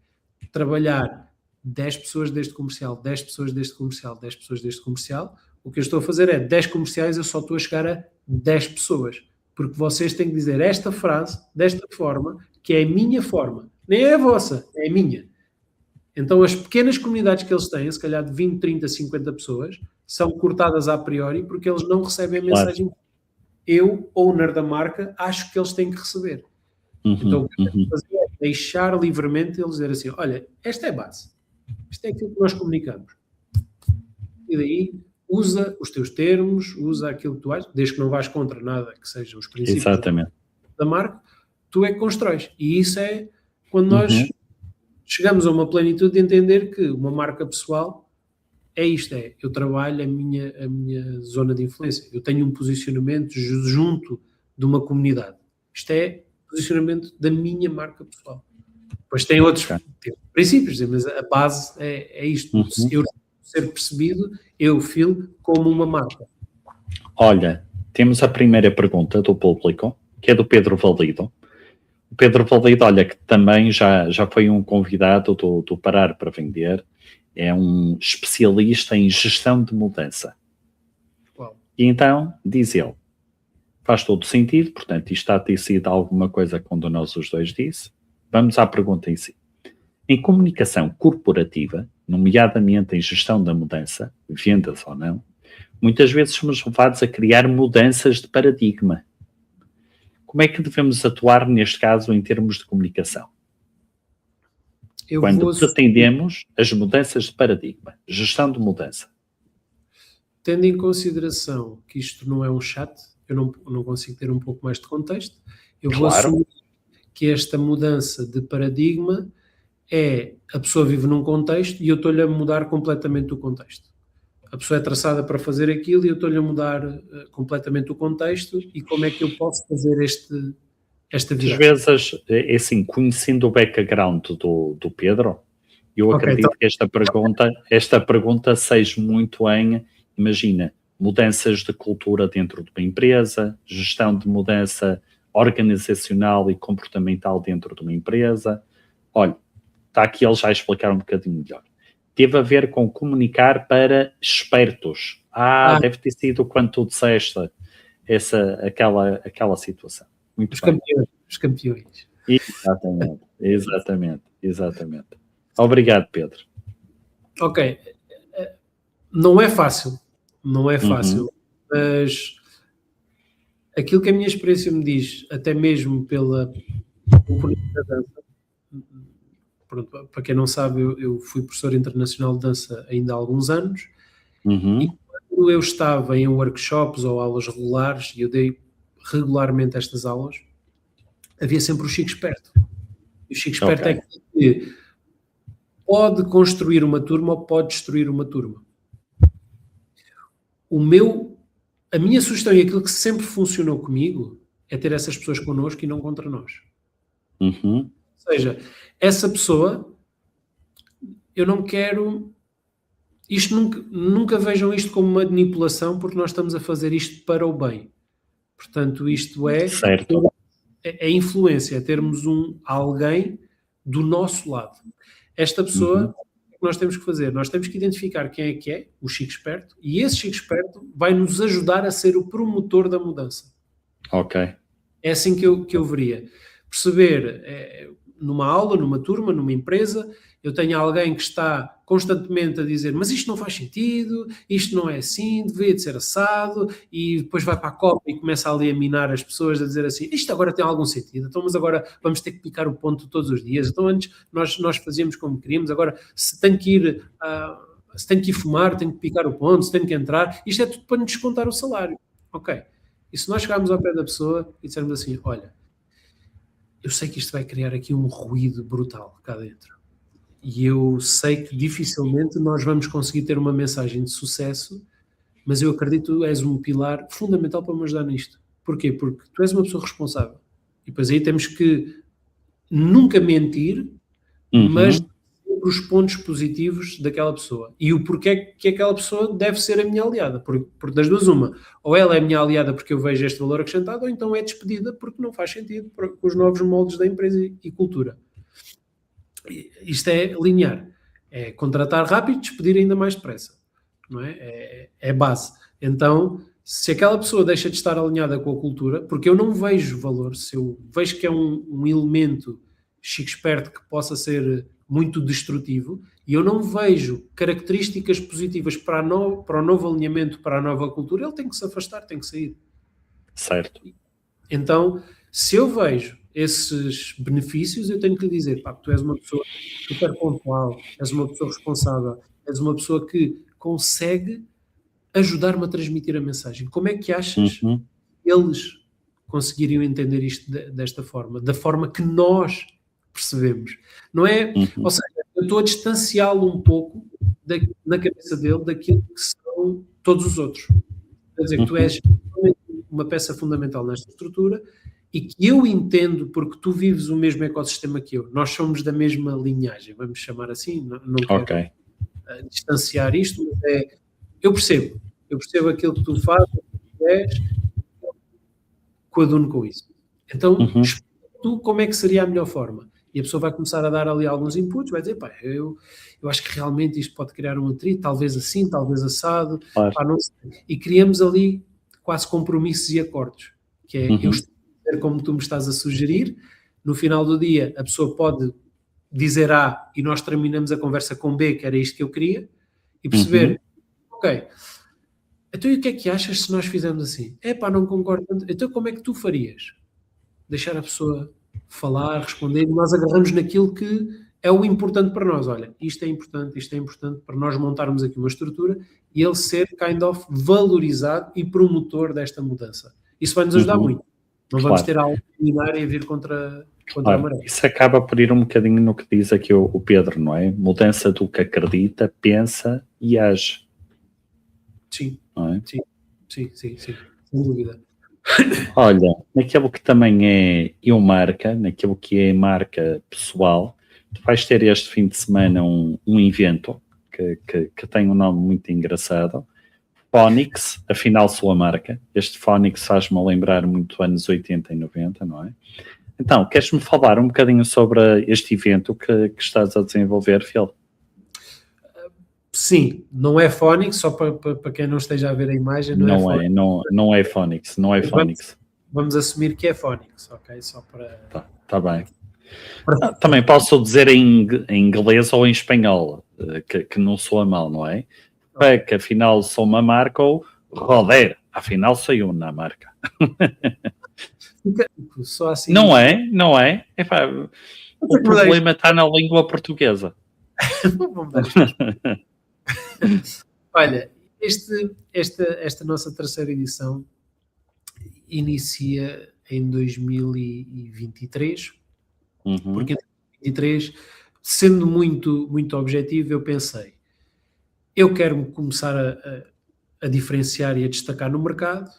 Speaker 2: trabalhar 10 pessoas deste comercial, 10 pessoas deste comercial, 10 pessoas deste comercial, o que eu estou a fazer é 10 comerciais, eu só estou a chegar a 10 pessoas. Porque vocês têm que dizer esta frase, desta forma, que é a minha forma. Nem é a vossa, é a minha. Então as pequenas comunidades que eles têm, se calhar de 20, 30, 50 pessoas, são cortadas a priori porque eles não recebem a mensagem. Eu, owner da marca, acho que eles têm que receber. Então o que eu tenho que fazer é deixar livremente eles dizer assim, olha, esta é a base. Isto é aquilo que nós comunicamos. E daí, usa os teus termos, usa aquilo que tu achas, desde que não vais contra nada que sejam os princípios da marca, tu é que constróis. E isso é quando nós chegamos a uma plenitude de entender que uma marca pessoal é isto, eu trabalho a minha zona de influência, eu tenho um posicionamento junto de uma comunidade. Isto é posicionamento da minha marca pessoal. Depois tem outros princípios, mas a base é isto. Eu ser percebido, eu feel como uma marca.
Speaker 1: Olha, temos a primeira pergunta do público, que é do Pedro Valido. O Pedro Valido, olha, que também já foi um convidado do Parar para Vender, é um especialista em gestão de mudança.
Speaker 2: Uau.
Speaker 1: E então, diz ele, faz todo sentido, portanto, isto está a ter sido alguma coisa quando nós os dois disse. Vamos à pergunta em si. Em comunicação corporativa, nomeadamente em gestão da mudança, vendas ou não, muitas vezes somos levados a criar mudanças de paradigma. Como é que devemos atuar neste caso em termos de comunicação? Quando pretendemos as mudanças de paradigma, gestão de mudança.
Speaker 2: Tendo em consideração que isto não é um chat, eu não consigo ter um pouco mais de contexto, eu vou assumir que esta mudança de paradigma é a pessoa vive num contexto e eu estou-lhe a mudar completamente o contexto. A pessoa é traçada para fazer aquilo e eu estou-lhe a mudar completamente o contexto e como é que eu posso fazer esta viragem?
Speaker 1: Às vezes, é assim, conhecendo o background do Pedro, eu acredito que esta pergunta seja muito em, imagina, mudanças de cultura dentro de uma empresa, gestão de mudança organizacional e comportamental dentro de uma empresa. Olha, está aqui ele já a explicar um bocadinho melhor. Teve a ver com comunicar para espertos. Deve ter sido quando tu disseste aquela situação. Muito bem.
Speaker 2: Os campeões.
Speaker 1: Exatamente. Obrigado, Pedro.
Speaker 2: Ok. Não é fácil, mas aquilo que a minha experiência me diz, até mesmo pela componente da dança, pronto, para quem não sabe, eu fui professor internacional de dança ainda há alguns anos, e quando eu estava em workshops ou aulas regulares, e eu dei regularmente estas aulas, havia sempre o Chico Esperto. E o Chico Esperto é que pode construir uma turma ou pode destruir uma turma. A minha sugestão e aquilo que sempre funcionou comigo é ter essas pessoas connosco e não contra nós. Ou seja, essa pessoa, eu não quero... Isto nunca vejam isto como uma manipulação, porque nós estamos a fazer isto para o bem. Portanto, isto é influência, é termos alguém do nosso lado. Esta pessoa, o que nós temos que fazer? Nós temos que identificar quem é o Chico Esperto, e esse Chico Esperto vai nos ajudar a ser o promotor da mudança.
Speaker 1: Ok.
Speaker 2: É assim que eu veria. Perceber, numa aula, numa turma, numa empresa, eu tenho alguém que está constantemente a dizer, mas isto não faz sentido, isto não é assim, deveria de ser assado, e depois vai para a copa e começa ali a minar as pessoas, a dizer assim, isto agora tem algum sentido, então mas agora vamos ter que picar o ponto todos os dias, então antes nós fazíamos como queríamos, agora se tem que ir fumar, tem que picar o ponto, se tem que entrar, isto é tudo para nos descontar o salário. Ok. E se nós chegarmos ao pé da pessoa e dissermos assim, olha, eu sei que isto vai criar aqui um ruído brutal cá dentro. E eu sei que dificilmente nós vamos conseguir ter uma mensagem de sucesso, mas eu acredito que tu és um pilar fundamental para me ajudar nisto. Porquê? Porque tu és uma pessoa responsável. E depois aí temos que nunca mentir, mas sempre os pontos positivos daquela pessoa. E o porquê que aquela pessoa deve ser a minha aliada. Porque das duas uma. Ou ela é a minha aliada porque eu vejo este valor acrescentado, ou então é despedida porque não faz sentido com os novos moldes da empresa e cultura. Isto é linear. É contratar rápido, despedir ainda mais depressa. Não é? É base. Então, se aquela pessoa deixa de estar alinhada com a cultura, porque eu não vejo valor, se eu vejo que é um elemento Chico Esperto que possa ser muito destrutivo, e eu não vejo características positivas para o novo alinhamento, para a nova cultura, ele tem que se afastar, tem que sair.
Speaker 1: Certo.
Speaker 2: Então, se eu vejo esses benefícios, eu tenho que lhe dizer, pá, tu és uma pessoa super pontual, és uma pessoa responsável, és uma pessoa que consegue ajudar-me a transmitir a mensagem. Como é que achas
Speaker 1: Uhum.
Speaker 2: que eles conseguiriam entender isto desta forma? Da forma que nós percebemos. Não é?
Speaker 1: Uhum.
Speaker 2: Ou seja, eu estou a distanciá-lo um pouco na cabeça dele daquilo que são todos os outros. Quer dizer, que tu és uma peça fundamental nesta estrutura e que eu entendo porque tu vives o mesmo ecossistema que eu. Nós somos da mesma linhagem, vamos chamar assim, não quero distanciar isto, mas eu percebo aquilo que tu fazes, aquilo que tu és, coaduno com isso. Então, tu como é que seria a melhor forma? E a pessoa vai começar a dar ali alguns inputs, vai dizer, pá, eu acho que realmente isto pode criar um atrito, talvez assim, talvez assado, pá, não sei. E criamos ali quase compromissos e acordos, que é, eu estou a dizer como tu me estás a sugerir, no final do dia a pessoa pode dizer A e nós terminamos a conversa com B, que era isto que eu queria, e perceber, ok, então e o que é que achas se nós fizermos assim? Pá, não concordo tanto. Então como é que tu farias? Deixar a pessoa falar, responder, e nós agarramos naquilo que é o importante para nós. Olha, isto é importante para nós montarmos aqui uma estrutura e ele ser kind of valorizado e promotor desta mudança. Isso vai nos ajudar muito. Não vamos ter algo similar e vir contra a maré.
Speaker 1: Isso acaba por ir um bocadinho no que diz aqui o Pedro, não é? Mudança do que acredita, pensa e age.
Speaker 2: Sim,
Speaker 1: não é?
Speaker 2: sim, sem dúvida.
Speaker 1: Olha, naquilo que também é eu marca, naquilo que é marca pessoal, tu vais ter este fim de semana um evento que tem um nome muito engraçado, Phonics, afinal sua marca. Este Phonics faz-me lembrar muito anos 80 e 90, não é? Então, queres-me falar um bocadinho sobre este evento que estás a desenvolver, Phil?
Speaker 2: Sim, não é Phonics, só para quem não esteja a ver a imagem,
Speaker 1: não é Phonics.
Speaker 2: Vamos assumir que é Phonics, ok? Só para...
Speaker 1: Tá bem. Também posso dizer em inglês ou em espanhol, que não soa mal, não é? Okay. Que afinal sou uma marca ou roder, afinal sou eu na marca.
Speaker 2: Só assim...
Speaker 1: Não é? Epá, o problema está na língua portuguesa.
Speaker 2: Olha, esta nossa terceira edição inicia em 2023, porque em 2023, sendo muito, muito objetivo, eu pensei, eu quero começar a diferenciar e a destacar no mercado,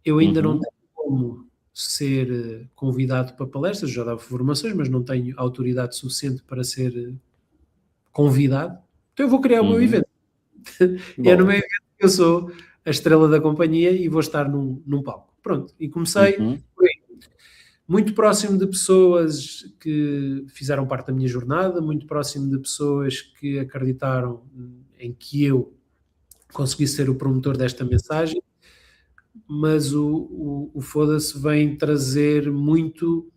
Speaker 2: eu ainda não tenho como ser convidado para palestras, já dava formações, mas não tenho autoridade suficiente para ser convidado, então eu vou criar o meu evento. E é no meu evento que eu sou a estrela da companhia e vou estar num palco. Pronto, e comecei por aí. Muito próximo de pessoas que fizeram parte da minha jornada, muito próximo de pessoas que acreditaram em que eu consegui ser o promotor desta mensagem, mas o Foda-se vem trazer muito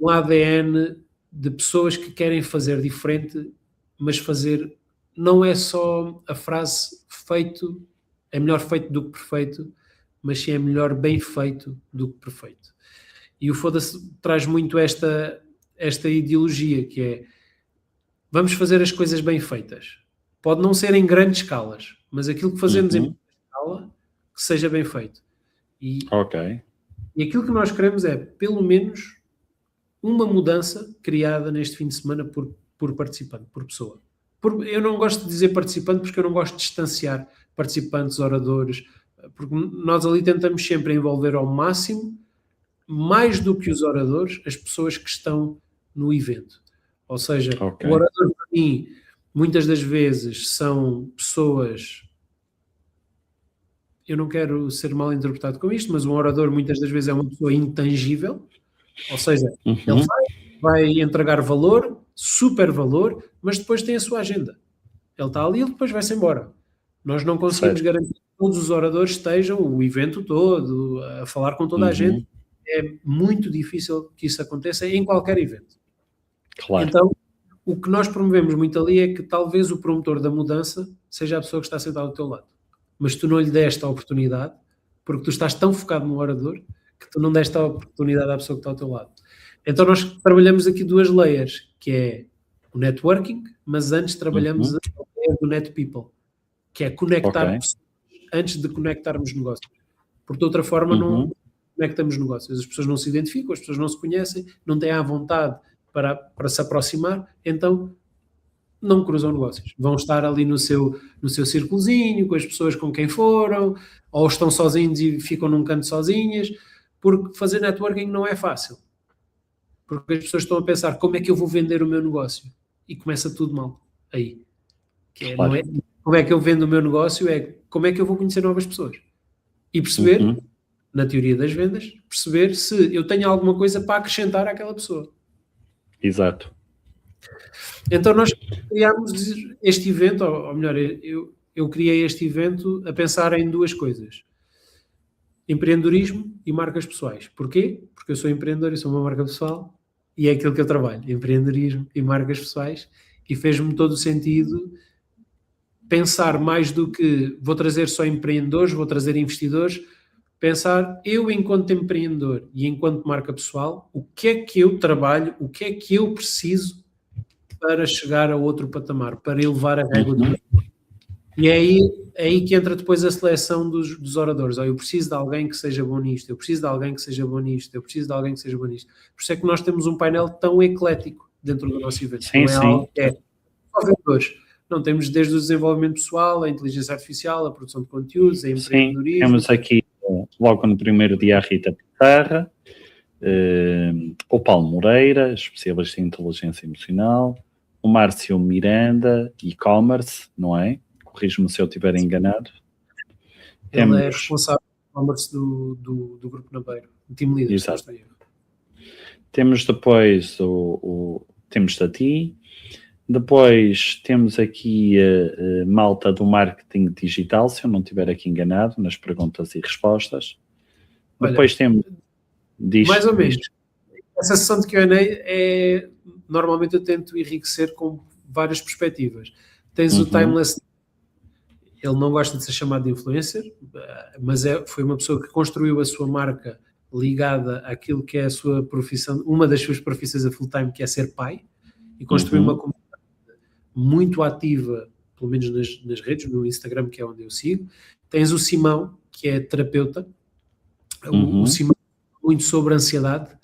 Speaker 2: um ADN de pessoas que querem fazer diferente, mas fazer não é só a frase feito, é melhor feito do que perfeito, mas sim é melhor bem feito do que perfeito. E o Foda-se traz muito esta ideologia, que é vamos fazer as coisas bem feitas. Pode não ser em grandes escalas, mas aquilo que fazemos em pequena escala, que seja bem feito. E aquilo que nós queremos é, pelo menos, uma mudança criada neste fim de semana por participante, por pessoa. Eu não gosto de dizer participante porque eu não gosto de distanciar participantes, oradores, porque nós ali tentamos sempre envolver ao máximo, mais do que os oradores, as pessoas que estão no evento. Ou seja, o orador para mim, muitas das vezes são pessoas... Eu não quero ser mal interpretado com isto, mas um orador muitas das vezes é uma pessoa intangível, ou seja, ele vai entregar valor, super valor, mas depois tem a sua agenda. Ele está ali e depois vai-se embora. Nós não conseguimos garantir que todos os oradores estejam o evento todo, a falar com toda a gente. É muito difícil que isso aconteça em qualquer evento.
Speaker 1: Claro.
Speaker 2: Então, O que nós promovemos muito ali é que talvez o promotor da mudança seja a pessoa que está sentada ao teu lado. Mas tu não lhe deste a oportunidade, porque tu estás tão focado no orador, que tu não deste a oportunidade à pessoa que está ao teu lado. Então nós trabalhamos aqui 2 layers, que é o networking, mas antes trabalhamos a layer do net people, que é conectar pessoas antes de conectarmos negócios. Porque de outra forma não conectamos negócios. As pessoas não se identificam, as pessoas não se conhecem, não têm a vontade para se aproximar, então não cruzam negócios. Vão estar ali no seu círculozinho, com as pessoas com quem foram, ou estão sozinhos e ficam num canto sozinhas, porque fazer networking não é fácil. Porque as pessoas estão a pensar, como é que eu vou vender o meu negócio? E começa tudo mal aí. Não é como é que eu vendo o meu negócio, é como é que eu vou conhecer novas pessoas. E perceber, na teoria das vendas, perceber se eu tenho alguma coisa para acrescentar àquela pessoa.
Speaker 1: Exato.
Speaker 2: Então nós criámos este evento, ou melhor, eu criei este evento a pensar em 2 coisas. Empreendedorismo e marcas pessoais. Porquê? Porque eu sou empreendedor e sou uma marca pessoal e é aquilo que eu trabalho, empreendedorismo e marcas pessoais, e fez-me todo o sentido pensar mais do que vou trazer só empreendedores, vou trazer investidores, pensar eu enquanto empreendedor e enquanto marca pessoal, o que é que eu trabalho, o que é que eu preciso para chegar a outro patamar, para elevar a régua do E é aí que entra depois a seleção dos oradores. Eu preciso de alguém que seja bom nisto, eu preciso de alguém que seja bom nisto, eu preciso de alguém que seja bom nisto. Por isso é que nós temos um painel tão eclético dentro do nosso evento.
Speaker 1: Sim,
Speaker 2: não é algo que é só vendedores. Não, temos desde o desenvolvimento pessoal, a inteligência artificial, a produção de conteúdos, a empreendedorismo.
Speaker 1: Sim, temos aqui logo no primeiro dia a Rita Pizarra, o Paulo Moreira, especialista em inteligência emocional, o Márcio Miranda, e-commerce, não é? Corrijo-me se eu estiver enganado.
Speaker 2: Ele é responsável pelo e-commerce do Grupo Nabeiro, o team leader.
Speaker 1: Exato. Temos depois temos a ti. Depois temos aqui a malta do marketing digital, se eu não estiver aqui enganado, nas perguntas e respostas. Olha, depois temos...
Speaker 2: mais ou menos. Essa sessão de Q&A normalmente eu tento enriquecer com várias perspectivas. Tens o Timeless, ele não gosta de ser chamado de influencer, mas foi uma pessoa que construiu a sua marca ligada àquilo que é a sua profissão, uma das suas profissões a full-time, que é ser pai, e construiu uma comunidade muito ativa, pelo menos nas redes, no Instagram, que é onde eu sigo. Tens o Simão, que é terapeuta, o Simão muito sobre ansiedade,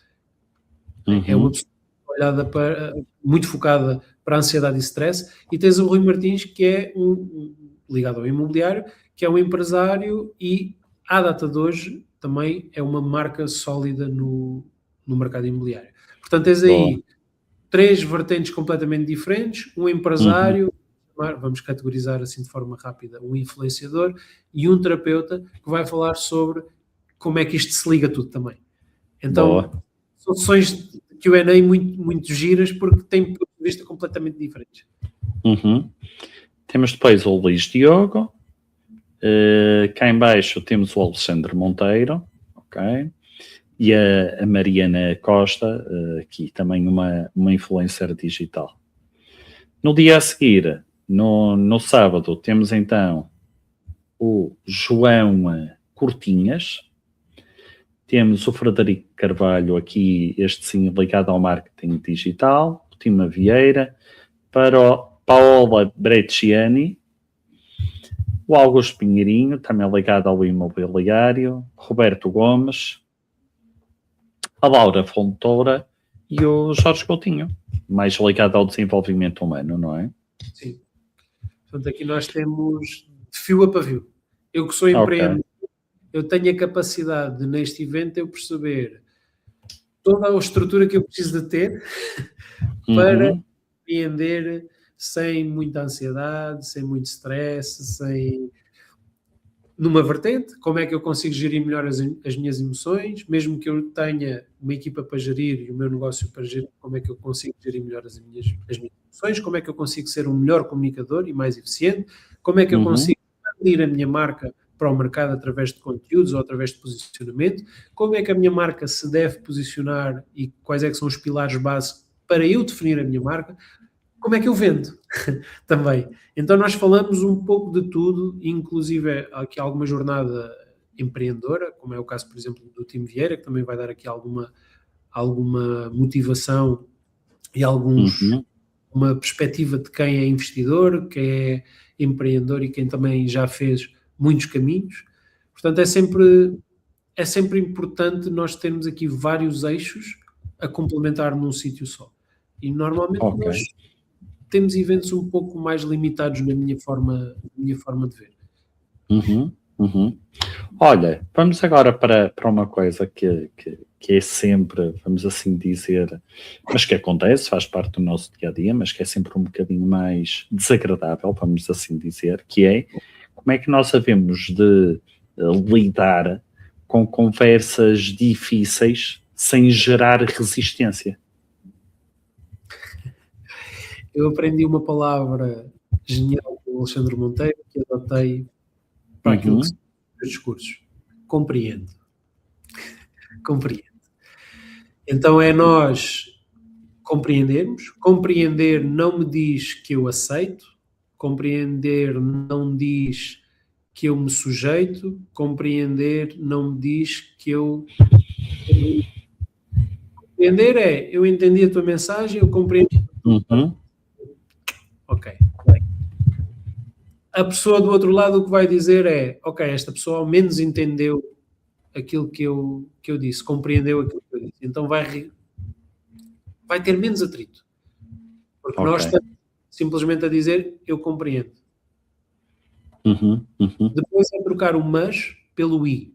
Speaker 2: é uma pessoa muito focada para a ansiedade e stress, e tens o Rui Martins, que é ligado ao imobiliário, que é um empresário e, à data de hoje, também é uma marca sólida no mercado imobiliário. Portanto, tens aí 3 vertentes completamente diferentes, um empresário, vamos categorizar assim de forma rápida, um influenciador e um terapeuta que vai falar sobre como é que isto se liga tudo também. Então, são sessões de Q&A muito, muito giras porque têm pontos de vista completamente diferentes.
Speaker 1: Temos depois o Luís Diogo, cá em baixo temos o Alexandre Monteiro, ok? E a Mariana Costa, aqui também uma influencer digital. No dia a seguir, no sábado, temos então o João Cortinhas, temos o Frederico Carvalho aqui, este sim ligado ao marketing digital, o Tima Vieira, para o Paola Brecciani, o Augusto Pinheirinho, também ligado ao imobiliário, Roberto Gomes, a Laura Fontoura e o Jorge Coutinho, mais ligado ao desenvolvimento humano, não é?
Speaker 2: Sim. Portanto, aqui nós temos de fio a pavio. Eu que sou empreendedor, eu tenho a capacidade de, neste evento, eu perceber toda a estrutura que eu preciso de ter para empreender sem muita ansiedade, sem muito stress, numa vertente, como é que eu consigo gerir melhor as minhas emoções, mesmo que eu tenha uma equipa para gerir e o meu negócio para gerir, como é que eu consigo gerir melhor as minhas emoções, como é que eu consigo ser um melhor comunicador e mais eficiente, como é que eu consigo expandir a minha marca para o mercado através de conteúdos ou através de posicionamento, como é que a minha marca se deve posicionar e quais é que são os pilares base para eu definir a minha marca. como é que eu vendo também. Então nós falamos um pouco de tudo, inclusive aqui alguma jornada empreendedora, como é o caso, por exemplo, do Tim Vieira, que também vai dar aqui alguma motivação e uma perspectiva de quem é investidor, quem é empreendedor e quem também já fez muitos caminhos. Portanto, é sempre importante nós termos aqui vários eixos a complementar num sítio só. E normalmente nós temos eventos um pouco mais limitados na minha forma de ver.
Speaker 1: Olha, vamos agora para uma coisa que é sempre, vamos assim dizer, mas que acontece, faz parte do nosso dia-a-dia, mas que é sempre um bocadinho mais desagradável, vamos assim dizer, que é como é que nós havemos de lidar com conversas difíceis sem gerar resistência.
Speaker 2: Eu aprendi uma palavra genial do Alexandre Monteiro que adotei para aquilo que são os discursos. Compreendo. Então é nós compreendermos. Compreender não me diz que eu aceito. Compreender não diz que eu me sujeito. Compreender não me diz que eu... Compreender é, eu entendi a tua mensagem, eu compreendo. Ok. A pessoa do outro lado o que vai dizer é, ok, esta pessoa ao menos entendeu aquilo que eu disse, compreendeu aquilo que eu disse. Então vai ter menos atrito. Porque nós estamos simplesmente a dizer, eu compreendo. Depois é trocar o mas pelo i.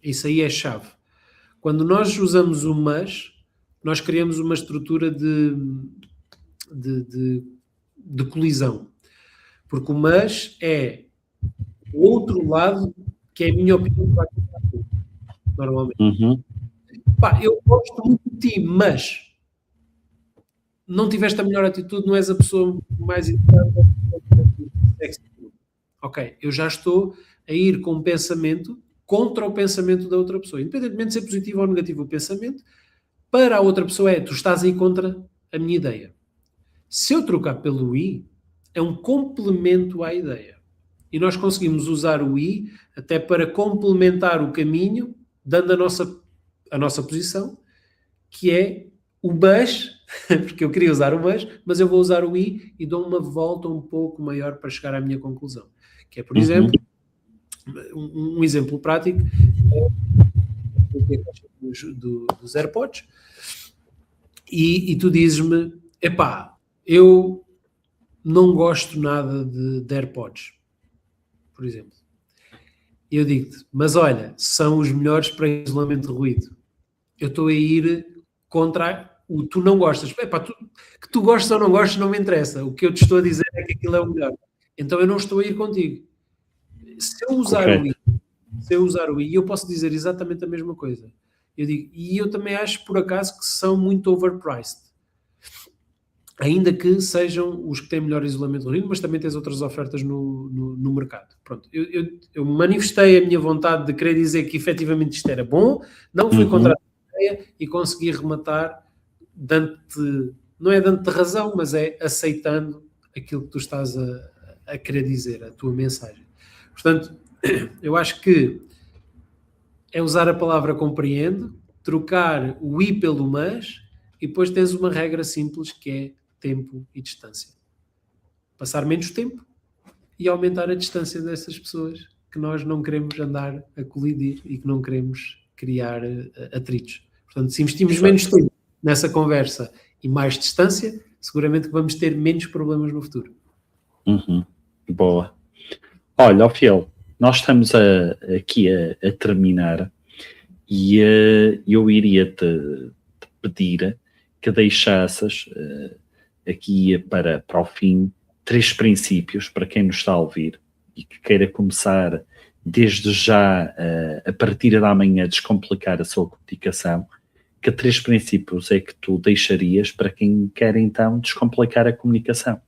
Speaker 2: Isso aí é chave. Quando nós usamos o mas, nós criamos uma estrutura de colisão. Porque o mas é o outro lado, que é a minha opinião, que vai contar tudo, normalmente. Eu gosto muito de ti, mas não tiveste a melhor atitude, não és a pessoa mais interessante. Ok, eu já estou a ir com um pensamento contra o pensamento da outra pessoa. Independentemente de ser positivo ou negativo o pensamento, para a outra pessoa tu estás aí contra a minha ideia. Se eu trocar pelo i, é um complemento à ideia. E nós conseguimos usar o i até para complementar o caminho, dando a nossa posição, que é o mas, porque eu queria usar o mas eu vou usar o i e dou uma volta um pouco maior para chegar à minha conclusão. Que é, por exemplo, um exemplo prático dos AirPods, e tu dizes-me, eu não gosto nada de AirPods, por exemplo. E eu digo-te, mas olha, são os melhores para isolamento de ruído. Eu estou a ir contra o tu não gostas. Que tu gostes ou não gostes não me interessa. O que eu te estou a dizer é que aquilo é o melhor. Então eu não estou a ir contigo. Se eu usar o i, eu posso dizer exatamente a mesma coisa. Eu digo, e eu também acho, por acaso, que são muito overpriced. Ainda que sejam os que têm melhor isolamento de ruído, mas também tens outras ofertas no mercado. Pronto, eu manifestei a minha vontade de querer dizer que efetivamente isto era bom, não fui contra a ideia e consegui rematar, não é dando-te razão, mas é aceitando aquilo que tu estás a querer dizer, a tua mensagem. Portanto, eu acho que é usar a palavra compreendo, trocar o i pelo mas, e depois tens uma regra simples que é tempo e distância. Passar menos tempo e aumentar a distância dessas pessoas que nós não queremos andar a colidir e que não queremos criar atritos. Portanto, se investimos menos tempo nessa conversa e mais distância, seguramente que vamos ter menos problemas no futuro.
Speaker 1: Boa. Olha, Fiel, nós estamos aqui a terminar e eu iria-te pedir que deixasses aqui para o fim 3 princípios para quem nos está a ouvir e que queira começar desde já a partir da manhã a descomplicar a sua comunicação. Que 3 princípios é que tu deixarias para quem quer então descomplicar a comunicação?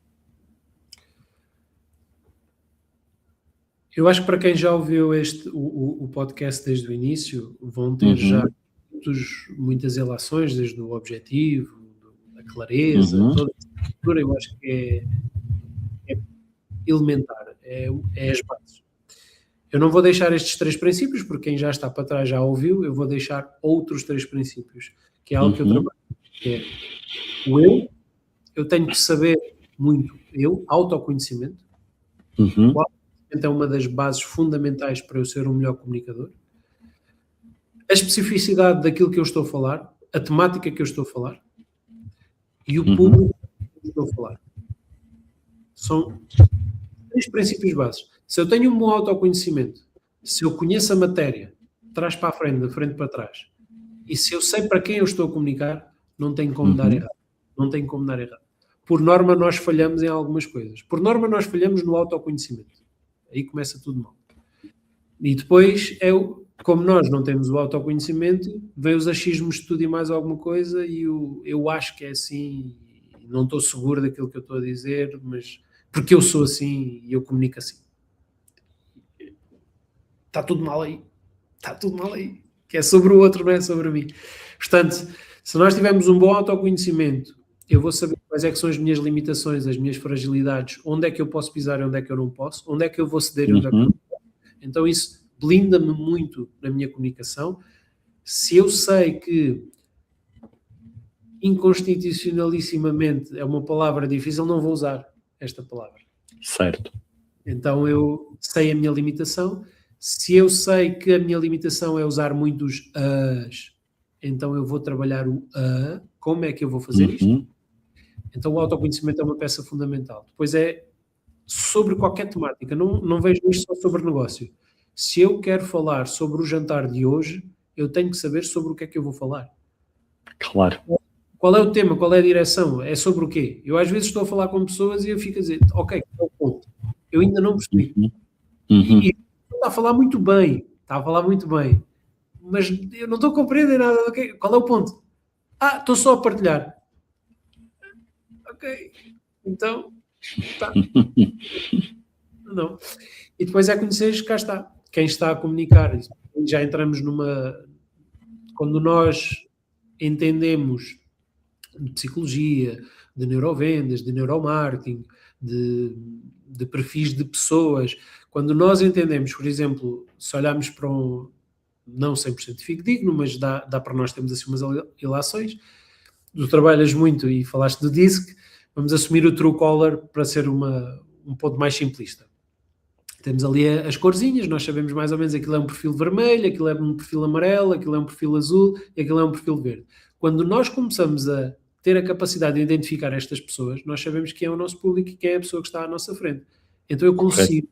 Speaker 2: Eu acho que para quem já ouviu o podcast desde o início, vão ter já muitas relações, desde o objetivo, a clareza, todas as eu acho que é elementar, é as bases. Eu não vou deixar estes 3 princípios, porque quem já está para trás já ouviu, eu vou deixar outros 3 princípios, que é algo que eu trabalho, que é o eu tenho que saber muito, autoconhecimento. O autoconhecimento é uma das bases fundamentais para eu ser um melhor comunicador. A especificidade daquilo que eu estou a falar, a temática que eu estou a falar e o público que eu estou a falar. São 3 princípios básicos. Se eu tenho um bom autoconhecimento, se eu conheço a matéria, de trás para a frente, de frente para trás, e se eu sei para quem eu estou a comunicar, não tem como dar errado. Não tem como dar errado. Por norma, nós falhamos em algumas coisas. Por norma, nós falhamos no autoconhecimento. Aí começa tudo mal. E depois, como nós não temos o autoconhecimento, vem os achismos de tudo e mais alguma coisa e eu acho que é assim, não estou seguro daquilo que eu estou a dizer, mas porque eu sou assim e eu comunico assim. Está tudo mal aí. Está tudo mal aí. Que é sobre o outro, não é sobre mim. Portanto, se nós tivermos um bom autoconhecimento, eu vou saber quais é que são as minhas limitações, as minhas fragilidades, onde é que eu posso pisar e onde é que eu não posso, onde é que eu vou ceder e onde é que eu não posso. Então isso blinda-me muito na minha comunicação. Se eu sei que inconstitucionalissimamente é uma palavra difícil, não vou usar esta palavra.
Speaker 1: Certo.
Speaker 2: Então eu sei a minha limitação. Se eu sei que a minha limitação é usar muitos as, então eu vou trabalhar o a. Como é que eu vou fazer isto? Então o autoconhecimento é uma peça fundamental. Depois é sobre qualquer temática. Não vejo isto só sobre negócio. Se eu quero falar sobre o jantar de hoje, eu tenho que saber sobre o que é que eu vou falar.
Speaker 1: Claro.
Speaker 2: Qual é o tema? Qual é a direção? É sobre o quê? Eu às vezes estou a falar com pessoas e eu fico a dizer, ok, qual é o ponto? Eu ainda não percebi. E está a falar muito bem. Mas eu não estou a compreender nada. Okay? Qual é o ponto? Estou só a partilhar. Ok. Então, tá. Não. E depois é conhecer, cá está, quem está a comunicar. Já entramos quando nós entendemos de psicologia, de neurovendas, de neuromarketing, de perfis de pessoas, quando nós entendemos, por exemplo, se olharmos para não 100% fidedigno, mas dá para nós termos assim umas ilações, tu trabalhas muito e falaste do DISC, vamos assumir o Truecaller para ser um ponto mais simplista. Temos ali as corzinhas, nós sabemos mais ou menos aquilo é um perfil vermelho, aquilo é um perfil amarelo, aquilo é um perfil azul e aquilo é um perfil verde. Quando nós começamos a ter a capacidade de identificar estas pessoas, nós sabemos quem é o nosso público e quem é a pessoa que está à nossa frente. Então eu consigo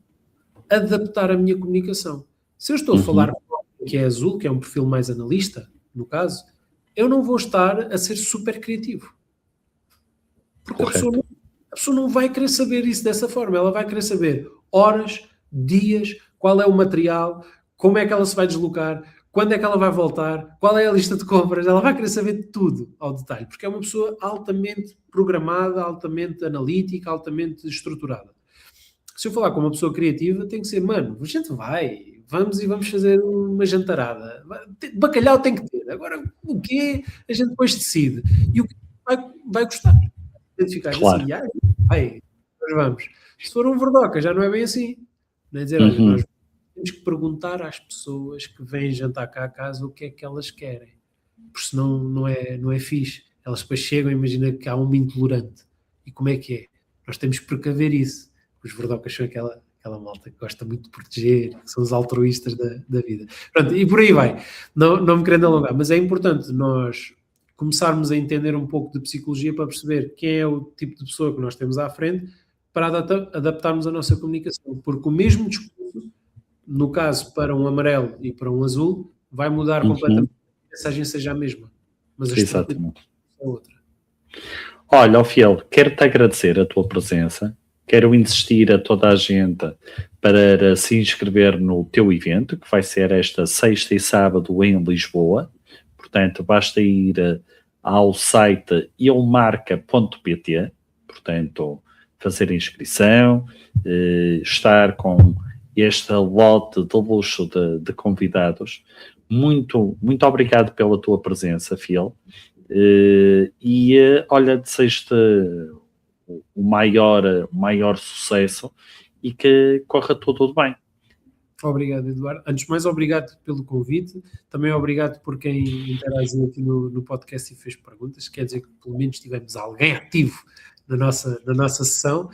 Speaker 2: adaptar a minha comunicação. Se eu estou a falar que é azul, que é um perfil mais analista, no caso, eu não vou estar a ser super criativo. Porque a pessoa não vai querer saber isso dessa forma. Ela vai querer saber horas, dias, qual é o material, como é que ela se vai deslocar, quando é que ela vai voltar, qual é a lista de compras. Ela vai querer saber tudo ao detalhe, porque é uma pessoa altamente programada, altamente analítica, altamente estruturada. Se eu falar com uma pessoa criativa, tem que ser, mano, a gente vamos fazer uma jantarada. Bacalhau tem que ter. Agora, o quê? A gente depois decide. E o que vai gostar? Identificar
Speaker 1: claro.
Speaker 2: Assim, nós vamos. Se for um verdoca, já não é bem assim. Não é dizer, olha, nós temos que perguntar às pessoas que vêm jantar cá a casa o que é que elas querem. Porque senão não é fixe. Elas depois chegam e imagina que há um intolerante. E como é que é? Nós temos que precaver isso. Os verdocas são aquela malta que gosta muito de proteger, que são os altruístas da vida. Pronto, e por aí vai. Não me querendo alongar, mas é importante nós começarmos a entender um pouco de psicologia para perceber quem é o tipo de pessoa que nós temos à frente para adaptarmos a nossa comunicação. Porque o mesmo discurso, no caso para um amarelo e para um azul, vai mudar completamente. A mensagem seja a mesma. Mas a estrutura é outra.
Speaker 1: Olha, Fiel, quero-te agradecer a tua presença. Quero insistir a toda a gente para se inscrever no teu evento, que vai ser esta sexta e sábado em Lisboa. Portanto, basta ir ao site eumarca.pt, portanto, fazer a inscrição, estar com este lote de luxo de convidados. Muito, muito obrigado pela tua presença, Fiel. Olha, desejo-te o maior sucesso e que corra tudo bem.
Speaker 2: Obrigado, Eduardo. Antes de mais, obrigado pelo convite. Também obrigado por quem interagiu aqui no podcast e fez perguntas. Quer dizer que pelo menos tivemos alguém ativo na nossa sessão.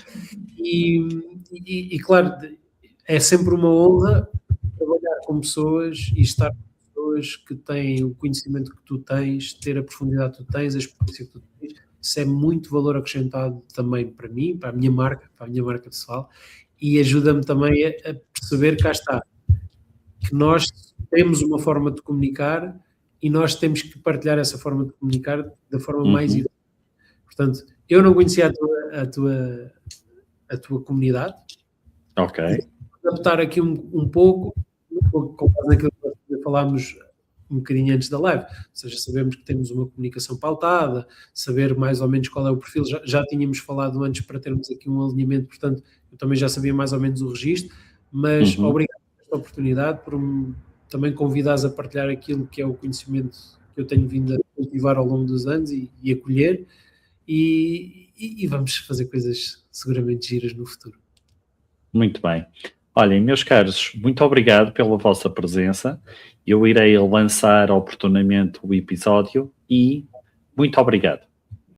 Speaker 2: E claro, é sempre uma honra trabalhar com pessoas e estar com pessoas que têm o conhecimento que tu tens, ter a profundidade que tu tens, a experiência que tu tens. Isso é muito valor acrescentado também para mim, para a minha marca pessoal, e ajuda-me também a perceber, cá está, que nós temos uma forma de comunicar e nós temos que partilhar essa forma de comunicar da forma mais ideal. Portanto, eu não conhecia a tua comunidade.
Speaker 1: Ok.
Speaker 2: Adaptar aqui um pouco, com base naquilo que falámos um bocadinho antes da live, ou seja, sabemos que temos uma comunicação pautada, saber mais ou menos qual é o perfil, já tínhamos falado antes para termos aqui um alinhamento, portanto, eu também já sabia mais ou menos o registro, mas obrigado por esta oportunidade, por também convidares a partilhar aquilo que é o conhecimento que eu tenho vindo a cultivar ao longo dos anos e acolher, e vamos fazer coisas seguramente giras no futuro.
Speaker 1: Muito bem. Olhem, meus caros, muito obrigado pela vossa presença. Eu irei lançar oportunamente o episódio e muito obrigado.